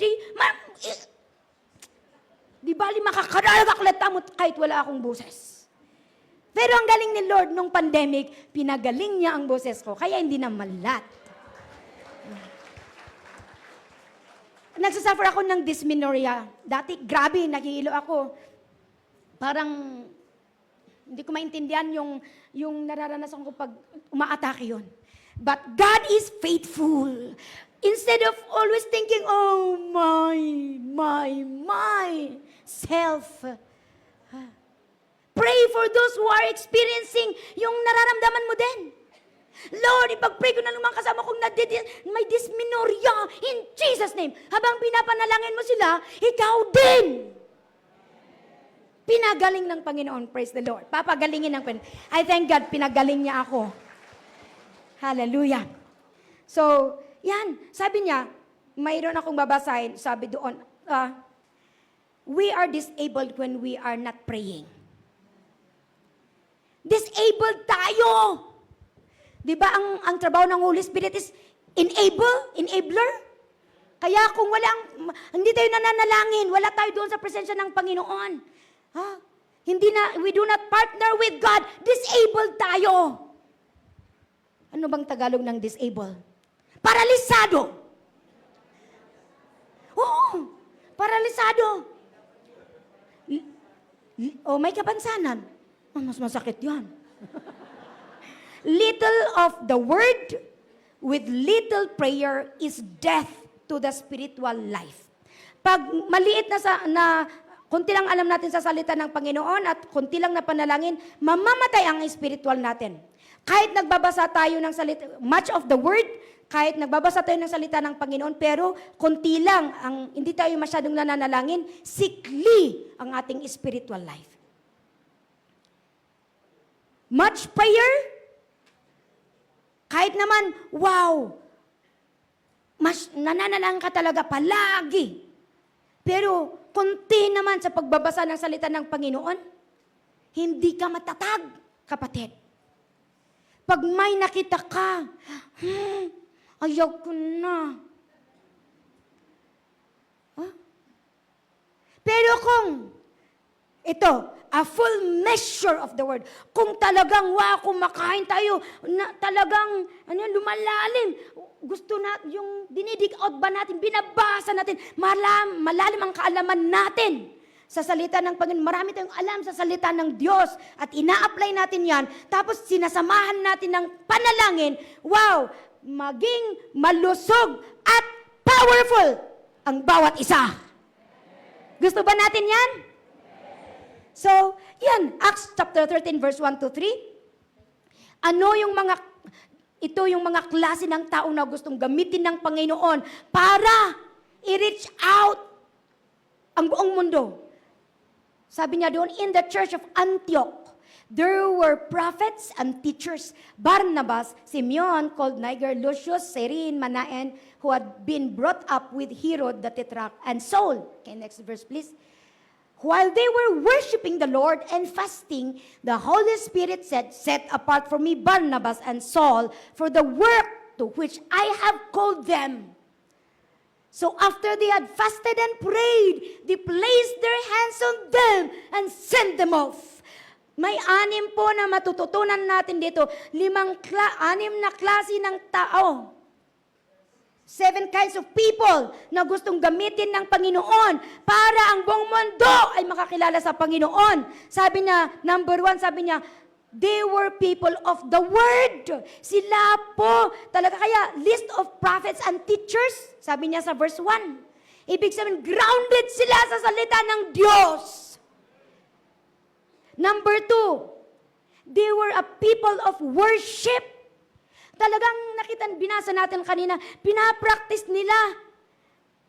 di bali makakaragaklat mo kahit wala akong boses. Pero ang galing ni Lord nung pandemic, pinagaling niya ang boses ko, kaya hindi na malat. nagsasuffer ako ng dysmenorrhea. Dati, grabe, naghihilo ako. Parang, hindi ko maintindihan yung nararanasan ko pag umaatake yun. But God is faithful. Instead of always thinking, oh, my self. Pray for those who are experiencing yung nararamdaman mo din. Lord, ipag-pray ko na lumang kasama kong may dysmenorrhea in Jesus' name. Habang pinapanalangin mo sila, ikaw din. Pinagaling ng Panginoon. Praise the Lord. Papagalingin ng Panginoon. I thank God, pinagaling niya ako. Hallelujah. So, yan. Sabi niya, mayroon akong babasahin. Sabi doon, we are disabled when we are not praying. Disabled tayo. Di ba ang trabaho ng Holy Spirit is enabler? Kaya kung hindi tayo nananalangin, wala tayo doon sa presensya ng Panginoon. We do not partner with God, disabled tayo. Ano bang Tagalog ng disable? Paralisado. Oo, paralisado. May kapansanan. Mas masakit yan. Little of the word with little prayer is death to the spiritual life. Pag maliit konti lang alam natin sa salita ng Panginoon at konti lang na panalangin, mamamatay ang spiritual natin. Kahit nagbabasa tayo ng salita, much of the word, kahit nagbabasa tayo ng salita ng Panginoon, pero konti lang, hindi tayo masyadong nananalangin, sickly ang ating spiritual life. Much prayer, kahit naman, wow, mas nananalang ka talaga palagi. Pero, konti naman sa pagbabasa ng salita ng Panginoon, hindi ka matatag, kapatid. Pag may nakita ka, ayaw ko na. Pero kung, a full measure of the word. Kung talagang, kumakain tayo, talagang, lumalalim. Gusto na, yung dinidig out ba natin, binabasa natin, malalim ang kaalaman natin sa salita ng Panginoon. Marami tayong alam sa salita ng Diyos at ina-apply natin yan. Tapos sinasamahan natin ng panalangin, maging malusog at powerful ang bawat isa. Gusto ba natin yan? So, yan, Acts chapter 13 verse 1 to 3. Ito yung mga klase ng tao na gustong gamitin ng Panginoon para i-reach out ang buong mundo. Sabi niya doon, in the church of Antioch, there were prophets and teachers, Barnabas, Simeon, called Niger, Lucius, Cyrene, Manaen, who had been brought up with Herod the Tetrarch, and Saul. Okay, next verse please. While they were worshiping the Lord and fasting, the Holy Spirit said, set apart for me Barnabas and Saul for the work to which I have called them. So after they had fasted and prayed, they placed their hands on them and sent them off. May 6 po na matututunan natin dito. 6 na klase ng tao. 7 kinds of people na gustong gamitin ng Panginoon para ang buong mundo ay makakilala sa Panginoon. Sabi niya, number 1, sabi niya, they were people of the Word. Sila po, talaga kaya, list of prophets and teachers, sabi niya sa verse 1. Ibig sabihin, grounded sila sa salita ng Diyos. Number 2, they were a people of worship. Talagang binasa natin kanina, pinapractice nila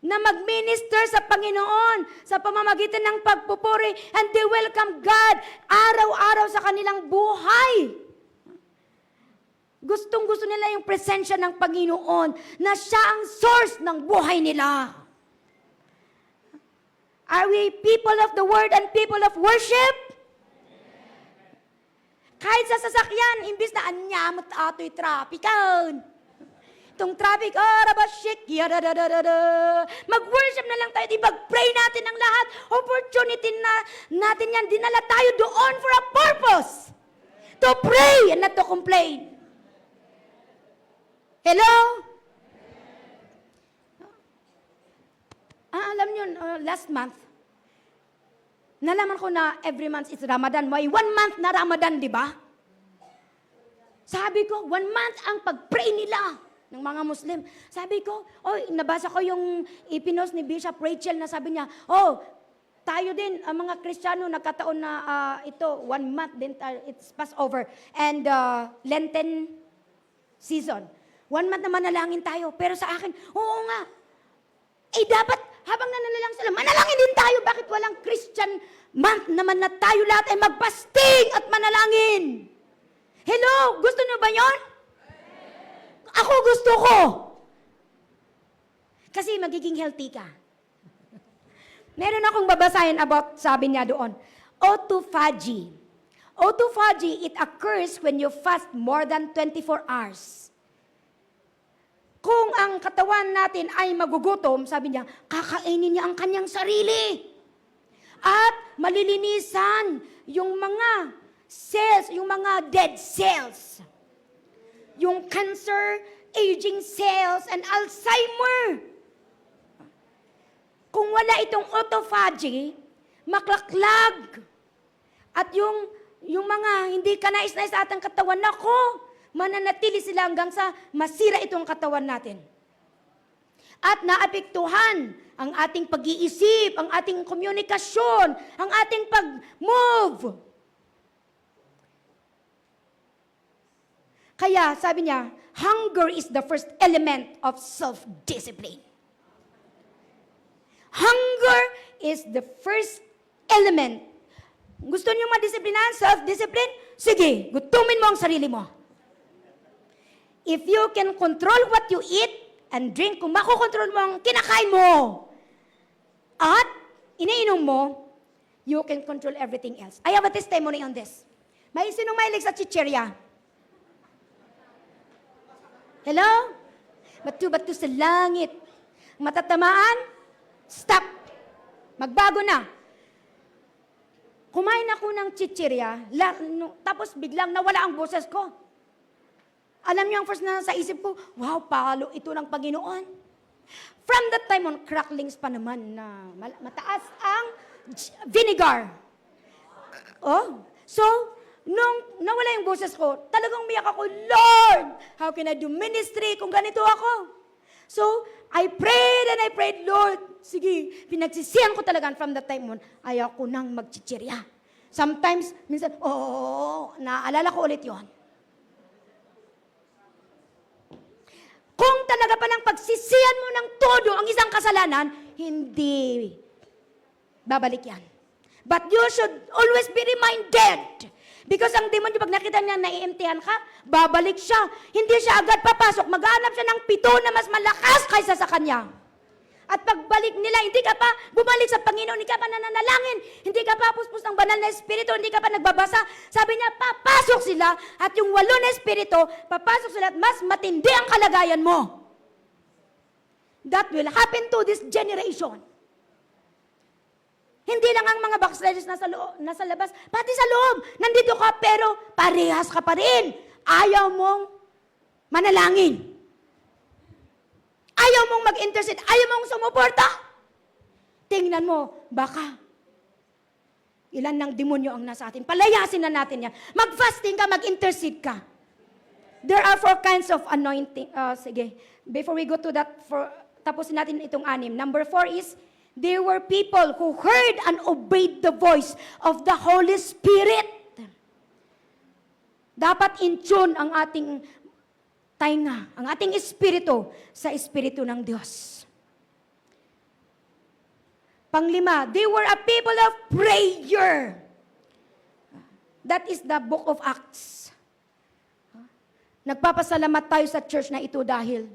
na mag-minister sa Panginoon sa pamamagitan ng pagpupuri, and they welcome God araw-araw sa kanilang buhay. Gustong-gusto nila yung presensya ng Panginoon na siya ang source ng buhay nila. Are we people of the Word and people of worship? Kahit sa sasakyan, imbis na anyamot ato'y trapikan. Itong traffic, rabashik, mag-worship na lang tayo, mag-pray natin ang lahat. Opportunity natin yan, dinala tayo doon for a purpose. To pray and not to complain. Hello? alam nyo, last month, nalaman ko na every month is Ramadan. May 1 month na Ramadan, di ba? Sabi ko, 1 month ang pag-pray nila ng mga Muslim. Sabi ko, nabasa ko yung ipinos ni Bishop Rachel na sabi niya, tayo din, ang mga Kristiyano, nagkataon na ito, 1 month din, it's Passover, and Lenten season. 1 month na manalangin tayo. Pero sa akin, oo nga, dapat habang nananalang sila, manalangin din tayo. Bakit walang Christian month naman na tayo lahat ay magpasting at manalangin? Hello, gusto niyo ba yon? Ako gusto ko. Kasi magiging healthy ka. Meron akong babasahin about, sabi niya doon, autophagy. Autophagy, it occurs when you fast more than 24 hours. Kung ang katawan natin ay magugutom, sabi niya, kakainin niya ang kanyang sarili. At malilinisan yung mga cells, yung mga dead cells. Yung cancer, aging cells, and Alzheimer. Kung wala itong autophagy, maklaklag. At yung mga hindi kanais-nais sa ating katawan, nako, mananatili sila hanggang sa masira itong katawan natin. At naapektuhan ang ating pag-iisip, ang ating komunikasyon, ang ating pag-move. Kaya sabi niya, hunger is the first element of self-discipline. Hunger is the first element. Gusto niyo madisiplinan, self-discipline? Sige, gutumin mo ang sarili mo. If you can control what you eat and drink, kung makokontrol mo ang kinakain mo at iniinom mo, you can control everything else. I have a testimony on this. May sinong mahilig sa chichirya? Hello? Batu-batu sa langit. Matatamaan? Stop. Magbago na. Kumain ako ng chichirya, tapos biglang nawala ang boses ko. Alam niyo ang first na sa isip ko, wow, palo ito ng Panginoon. From that time on, cracklings pa naman na mataas ang vinegar. So, nung nawala yung boses ko, talagang umiyak ako, Lord, how can I do ministry kung ganito ako? So, I prayed and I prayed, Lord, sige, pinagsisihan ko talaga from that time on, ayaw ko nang magchichirya. Sometimes, minsan, naaalala ko ulit yon. Kung talaga palang pagsisihan mo ng todo ang isang kasalanan, hindi babalik yan. But you should always be reminded. Because ang demon, pag nakita niya naiimtihan ka, babalik siya. Hindi siya agad papasok. Maghanap siya ng pito na mas malakas kaysa sa kanya. At pagbalik nila, hindi ka pa bumalik sa Panginoon, hindi ka pa nananalangin, hindi ka pa puspos ng banal na espiritu, hindi ka pa nagbabasa. Sabi niya, papasok sila at yung 8 na espiritu, papasok sila at mas matindi ang kalagayan mo. That will happen to this generation. Hindi lang ang mga backsliders nasa labas, pati sa loob. Nandito ka pero parehas ka pa rin. Ayaw mong manalangin. Ayaw mong mag-intercede. Ayaw mong sumuporta. Tingnan mo, baka ilan ng demonyo ang nasa atin. Palayasin na natin yan. Mag-fasting ka, mag-intercede ka. There are 4 kinds of anointing. Sige, before we go to that, tapusin natin itong 6. Number 4 is, there were people who heard and obeyed the voice of the Holy Spirit. Dapat in tune ang ating tainga, ang ating espiritu sa espiritu ng Diyos. 5, they were a people of prayer. That is the book of Acts. Nagpapasalamat tayo sa church na ito dahil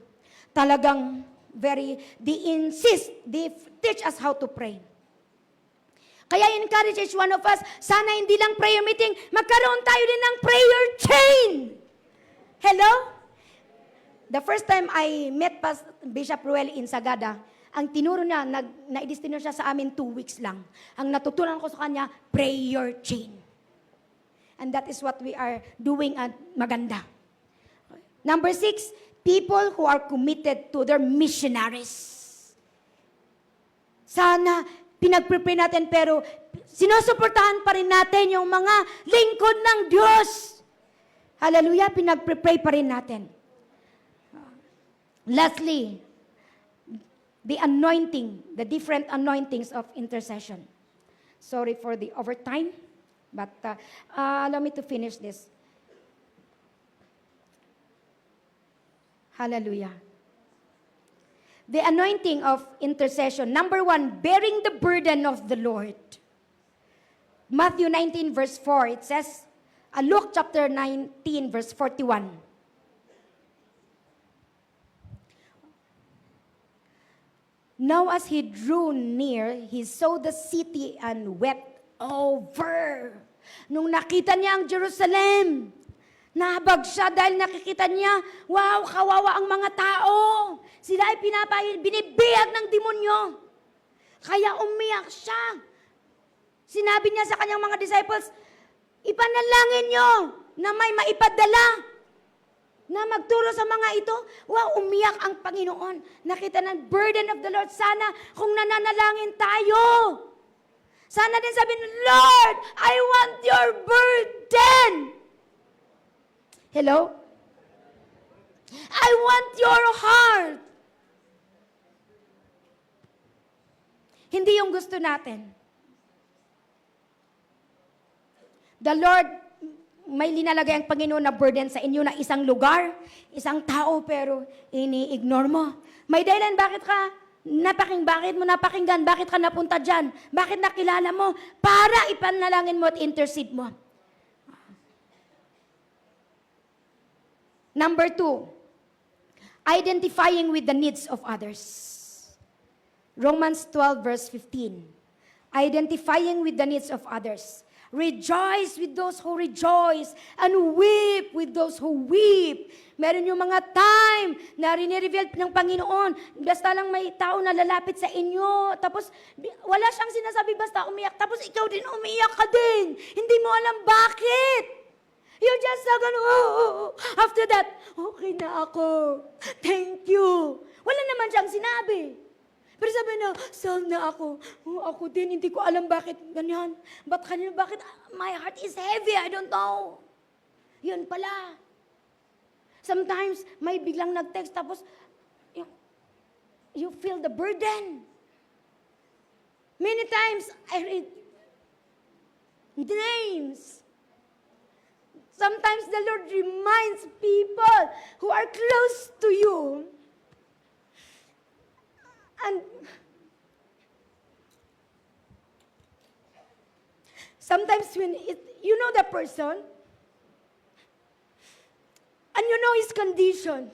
talagang they insist, they teach us how to pray. Kaya encourage each one of us, sana hindi lang prayer meeting, magkaroon tayo din ng prayer chain. Hello? The first time I met Bishop Ruel in Sagada, ang tinuro niya, na-destino siya sa amin 2 weeks lang. Ang natutunan ko sa kanya, prayer chain. And that is what we are doing at maganda. Number 6, people who are committed to their missionaries. Sana pinag-prepare natin pero sinusuportahan pa rin natin yung mga lingkod ng Diyos. Hallelujah, pinag-prepare pa rin natin. Lastly, the anointing, the different anointings of intercession. Sorry for the overtime, but allow me to finish this. Hallelujah. The anointing of intercession. Number 1, bearing the burden of the Lord. Matthew 19 verse 4, it says, Luke chapter 19 verse 41. Now as he drew near, he saw the city and wept over. Nung nakita niya ang Jerusalem, nahabag siya dahil nakikita niya, wow, kawawa ang mga tao. Sila ay binibiyag ng demonyo. Kaya umiyak siya. Sinabi niya sa kanyang mga disciples, ipanalangin niyo na may maipadala na magturo sa mga ito. Wow, umiyak ang Panginoon. Nakita ng burden of the Lord. Sana kung nananalangin tayo. Sana din sabihin, Lord, I want your burden. Hello? I want your heart. Hindi yung gusto natin. The Lord, may linalagay ang Panginoon na burden sa inyo na isang lugar, isang tao, pero ini-ignore mo. May dahilan, bakit mo napakinggan, bakit ka napunta dyan, bakit nakilala mo, para ipanalangin mo at intercede mo. Number 2, identifying with the needs of others. Romans 12 verse 15. Identifying with the needs of others. Rejoice with those who rejoice and weep with those who weep. Meron yung mga time na rini-reveal ng Panginoon. Basta lang may tao na lalapit sa inyo. Tapos wala siyang sinasabi, basta umiyak. Tapos ikaw din umiyak ka din. Hindi mo alam bakit. You just said, after that, okay na ako. Thank you. Wala naman siyang sinabi. Pero sabi na, sad na ako. Ako din, hindi ko alam bakit ganyan. Bakit my heart is heavy, I don't know. Yun pala. Sometimes, may biglang nag-text, tapos, you feel the burden. Many times, I read the names. Sometimes the Lord reminds people who are close to you. And sometimes when you know the person, and you know his condition,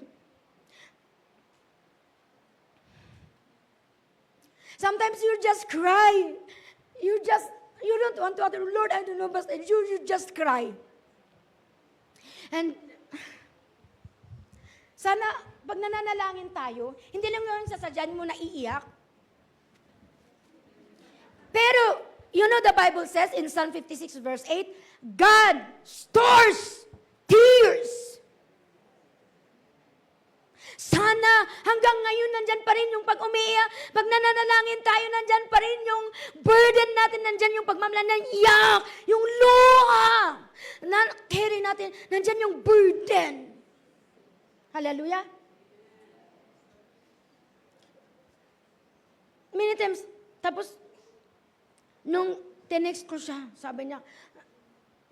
sometimes you just cry. You don't want to utter, Lord, I don't know, but you just cry. And sana, pag nananalangin tayo, hindi lang naman sasadyan mo na iiyak. Pero, you know the Bible says in Psalm 56 verse 8, God stores tears. Sana hanggang ngayon nandyan pa rin yung pag-umiiyak, pag nananalangin tayo, nandyan pa rin yung burden natin, nandyan yung pagmamala ng iyak, yung luha, na carry natin, nandyan yung burden. Hallelujah. Many times, tapos, nung tinext ko siya, sabi niya,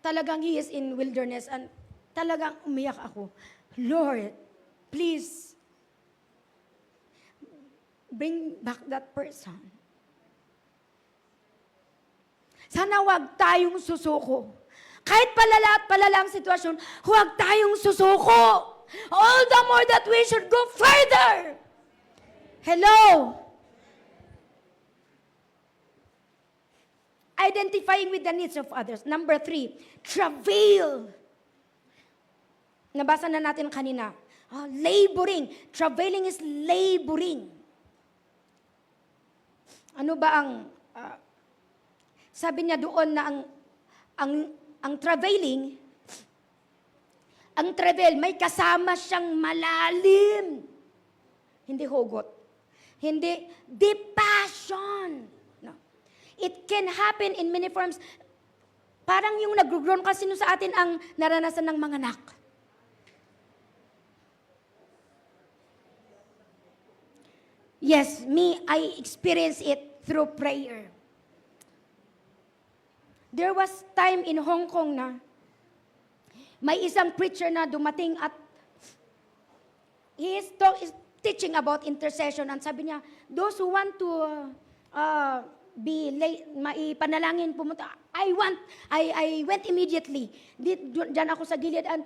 talagang he is in wilderness and talagang umiyak ako. Lord, please, bring back that person. Sana wag tayong susuko. Kahit palala at palala ang sitwasyon, huwag tayong susuko. All the more that we should go further. Hello? Identifying with the needs of others. Number 3, travail. Nabasa na natin kanina. Laboring. Travailing is laboring. Ano ba sabi niya doon na ang travailing, ang travel, may kasama siyang malalim. Hindi hugot. Hindi, deep passion. It can happen in many forms. Parang yung nag-grown kasi sa atin ang naranasan ng mga anak. Yes, I experienced it through prayer. There was time in Hong Kong na may isang preacher na dumating at he is teaching about intercession, and sabi niya, those who want to maipanalangin, pumunta. I went immediately. Diyan ako sa gilid, and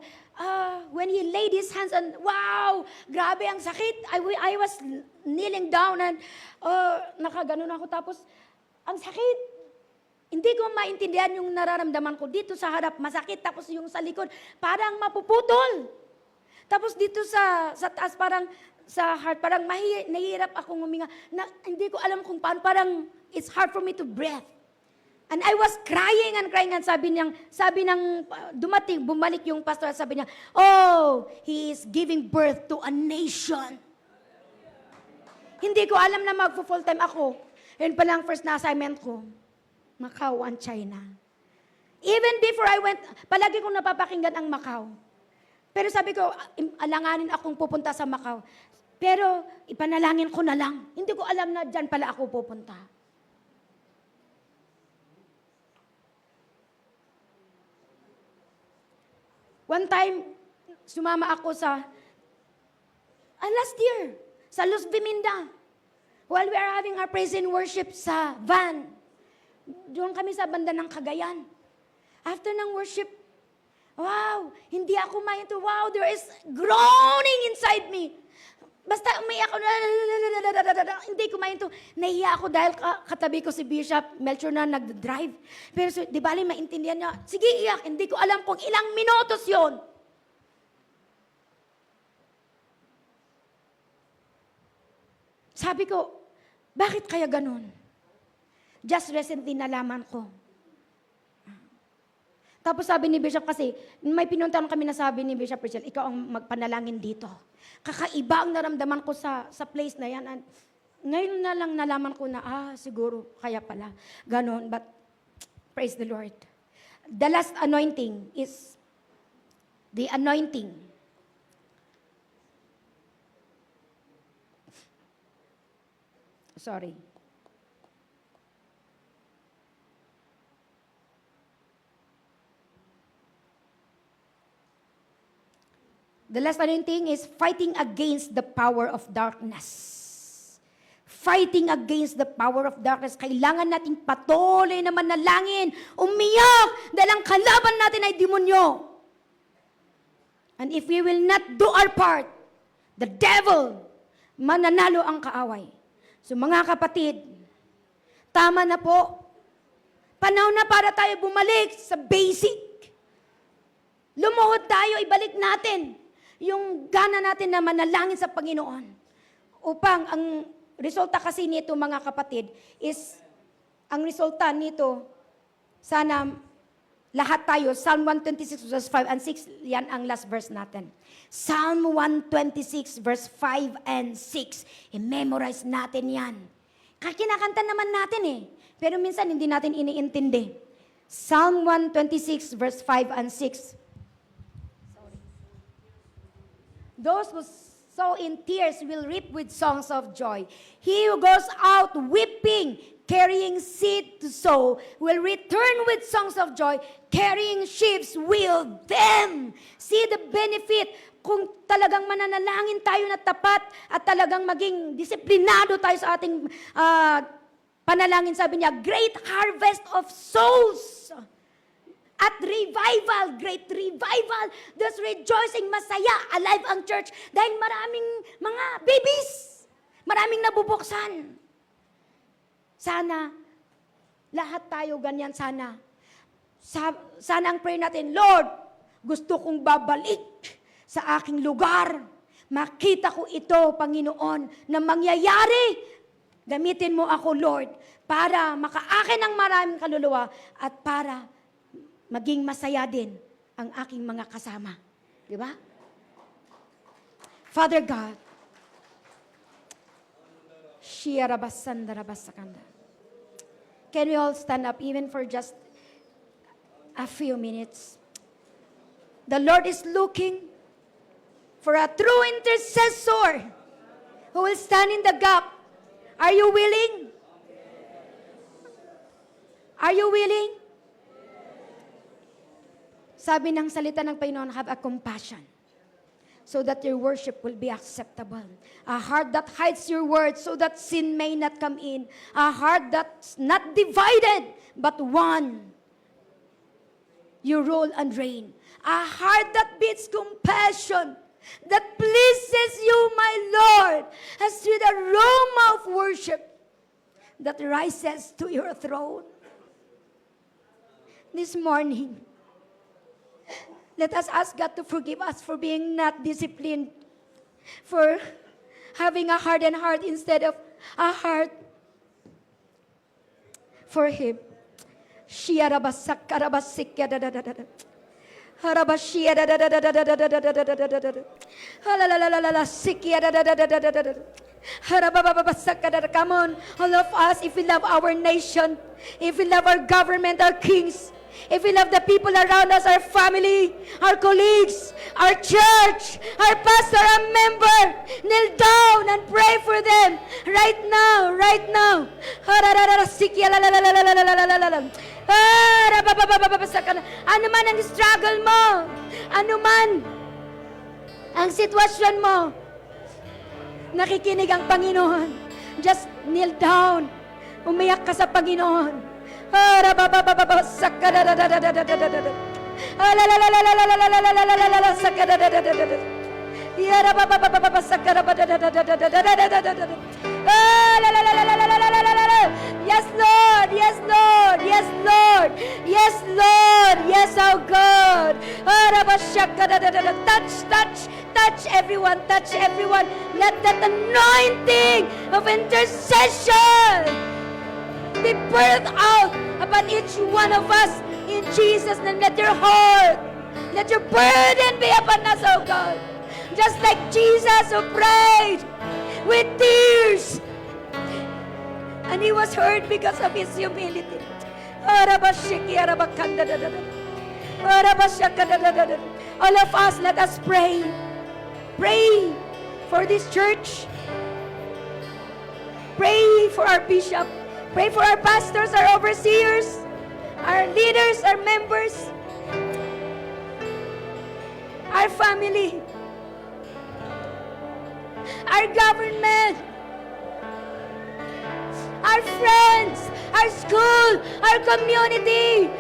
when he laid his hands, and wow, grabe ang sakit. I was kneeling down, and nakaganon ako, tapos ang sakit. Hindi ko maintindihan yung nararamdaman ko. Dito sa harap, masakit. Tapos yung sa likod, parang mapuputol. Tapos dito sa taas, parang sa heart, parang nahihirap akong huminga. Hindi ko alam kung paano. Parang it's hard for me to breathe. And I was crying and crying. And sabi ng bumalik yung pastor, sabi niya, oh, he is giving birth to a nation. Hindi ko alam na mag-full time ako. Yun pa lang first na assignment ko. Macau and China. Even before I went, palagi kong napapakinggan ang Macau. Pero sabi ko, alanganin akong pupunta sa Macau. Pero ipanalangin ko na lang. Hindi ko alam na dyan pala ako pupunta. One time, sumama ako last year, sa Luz Biminda. While we are having our praise and worship sa van. Doon kami sa banda ng Cagayan. After ng worship, wow, hindi ako mainto. Wow, there is groaning inside me. Basta umiyak ako, hindi ko mainto. Nahiya ako dahil katabi ko si Bishop Melchor na nag-drive. Pero di bali maintindihan niya, sige iyak, hindi ko alam kung ilang minutos yon. Sabi ko, bakit kaya ganun? Just recently nalaman ko. Tapos sabi ni Bishop kasi, may pinuntahan kami na sabi ni Bishop Rachel, ikaw ang magpanalangin dito. Kakaiba ang naramdaman ko sa place na yan. And ngayon na lang nalaman ko na, siguro, kaya pala. Ganon, but praise the Lord. The last anointing is the anointing. Sorry. The last anointing is fighting against the power of darkness. Fighting against the power of darkness. Kailangan nating patuloy na manalangin, umiyak, dahil ang kalaban natin ay demonyo. And if we will not do our part, the devil, mananalo ang kaaway. So mga kapatid, tama na po. Panahon na para tayo bumalik sa basic. Lumuhod tayo, ibalik natin yung gana natin na manalangin sa Panginoon. Upang ang resulta kasi nito, mga kapatid, is, ang resulta nito, sana lahat tayo, Psalm 126 verse 5 and 6, yan ang last verse natin. Psalm 126 verse 5 and 6, i-memorize natin yan. Kinakanta naman natin pero minsan hindi natin iniintindi. Psalm 126 verse 5 and 6. Those who sow in tears will reap with songs of joy. He who goes out weeping, carrying seed to sow, will return with songs of joy, carrying sheaves with them. See the benefit kung talagang mananalangin tayo na tapat at talagang maging disiplinado tayo sa ating panalangin. Sabi niya, great harvest of souls. At revival, great revival. There's rejoicing, masaya, alive ang church. Dahil maraming mga babies. Maraming nabubuksan. Sana, lahat tayo ganyan sana. Sana ang prayer natin, Lord, gusto kong babalik sa aking lugar. Makita ko ito, Panginoon, na mangyayari. Gamitin mo ako, Lord, para makaakin ng maraming kaluluwa at para maging masaya din ang aking mga kasama. Di ba? Father God, Can we all stand up even for just a few minutes? The Lord is looking for a true intercessor who will stand in the gap. Are you willing? Are you willing? Sabi ng salita ng Panginoon, have a compassion so that your worship will be acceptable. A heart that hides your word so that sin may not come in. A heart that's not divided, but one. You rule and reign. A heart that beats compassion, that pleases you, my Lord, as with the aroma of worship that rises to your throne. This morning, let us ask God to forgive us for being not disciplined, for having a hardened heart instead of a heart for Him. Come on, all of us, if we love our nation, if we love our government, our kings, if we love the people around us, our family, our colleagues, our church, our pastor, our member, kneel down and pray for them right now, right now. Ano man ang struggle mo, ano man ang sitwasyon mo, nakikinig ang Panginoon. Just kneel down. Umiyak ka sa Panginoon. Yes, Lord. Yes, Lord. Yes, Lord. Yes, Lord. Yes, oh God. Touch everyone. Touch everyone. Let that anointing of intercession be birthed out upon each one of us in Jesus' name. Let your heart, let your burden be upon us, oh God. Just like Jesus who prayed with tears, and He was heard because of His humility. All of us, let us pray. Pray for this church. Pray for our bishop. Pray for our pastors, our overseers, our leaders, our members, our family, our government, our friends, our school, our community.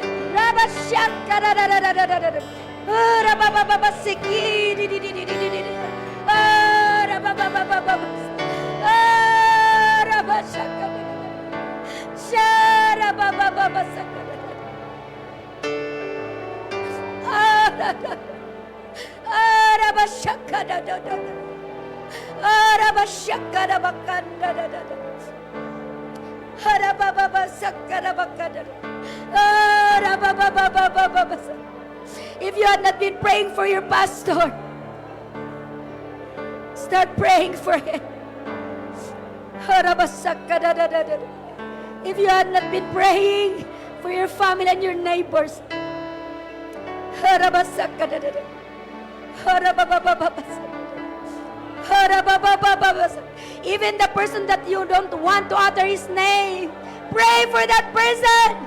If you had not been praying for your pastor, start praying for him. If you had not been praying for your family and your neighbors, even the person that you don't want to utter his name, pray for that person.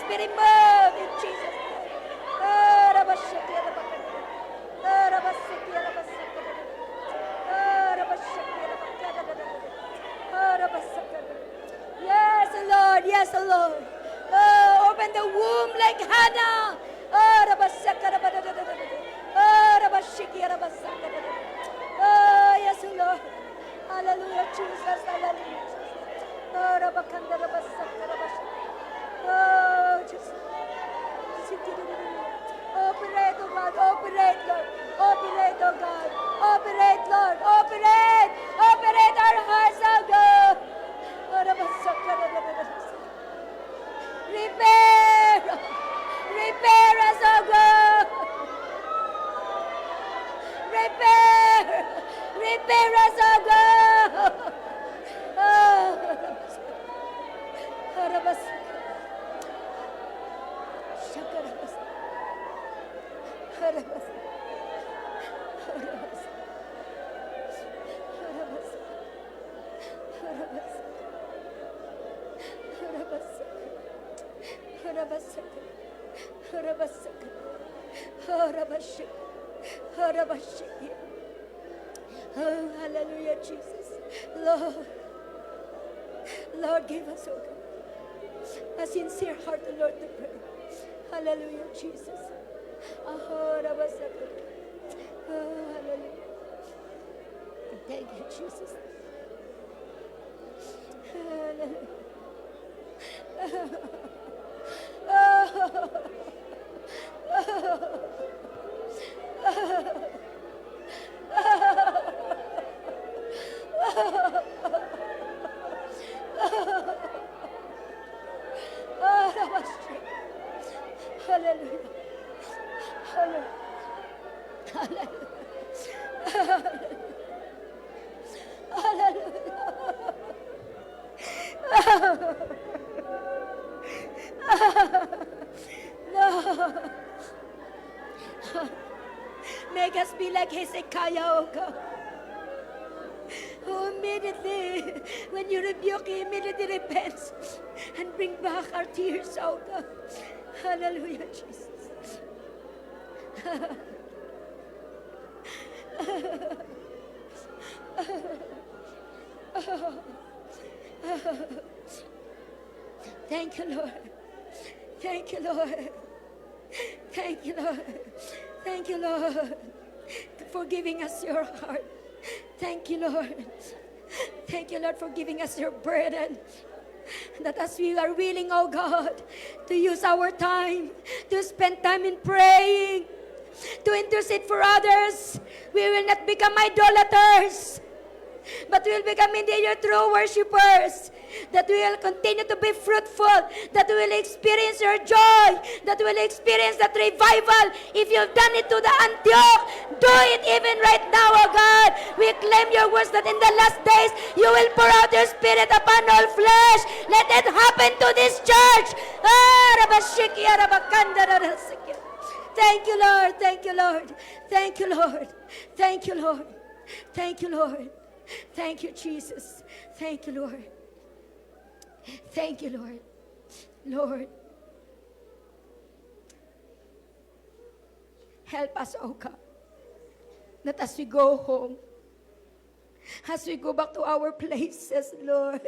be removed in Jesus' name. Yes, Lord. Yes, Lord. Oh, open the womb like Hannah. Oh, oh, yes, Lord. Hallelujah, Jesus. Hallelujah. Oh, Jesus. Operate, oh God. Operate, Lord. Operate, oh God. Operate, Lord. Operate. Operate our hearts, oh God. Repair. Repair us, oh God. Repair. Repair us, oh God. Oh, hallelujah, Jesus. Lord, Lord, give us, oh God, a sincere heart, oh Lord, to pray. Hallelujah, Jesus. Oh, hallelujah. Thank you, Jesus. Hallelujah. Hallelujah. Hallelujah. No. Make us be like Hezekiah, oh God. Who immediately, when you rebuke, he immediately repents and bring back our tears, oh God. Hallelujah, Jesus. Thank you, Lord. Thank you, Lord. Thank you, Lord. Thank you, Lord, for giving us your heart. Thank you, Lord. Thank you, Lord, for giving us your burden. That as we are willing, oh God, to use our time, to spend time in praying, to intercede for others, we will not become idolaters, but we will become indeed your true worshipers. That we will continue to be fruitful, that we will experience your joy, that we will experience that revival. If you've done it to the Antioch, do it even right now, oh God. We claim your words that in the last days, you will pour out your spirit upon all flesh. Let it happen to this church. Thank you, Lord. Thank you, Lord. Thank you, Lord. Thank you, Lord. Thank you, Lord. Thank you, Jesus. Thank you, Lord. Thank you, Lord. Lord, help us, oh God, that as we go home, as we go back to our places, Lord,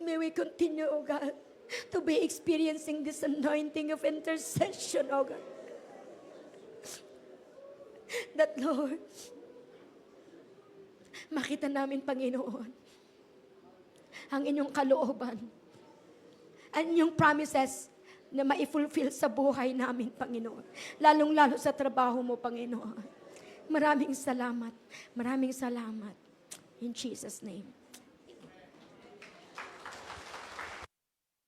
may we continue, oh God, to be experiencing this anointing of intercession, oh God. That, Lord, makita namin, Panginoon, ang inyong kalooban, ang inyong promises na ma-fulfill sa buhay namin, Panginoon. Lalong-lalo sa trabaho mo, Panginoon. Maraming salamat. Maraming salamat. In Jesus' name.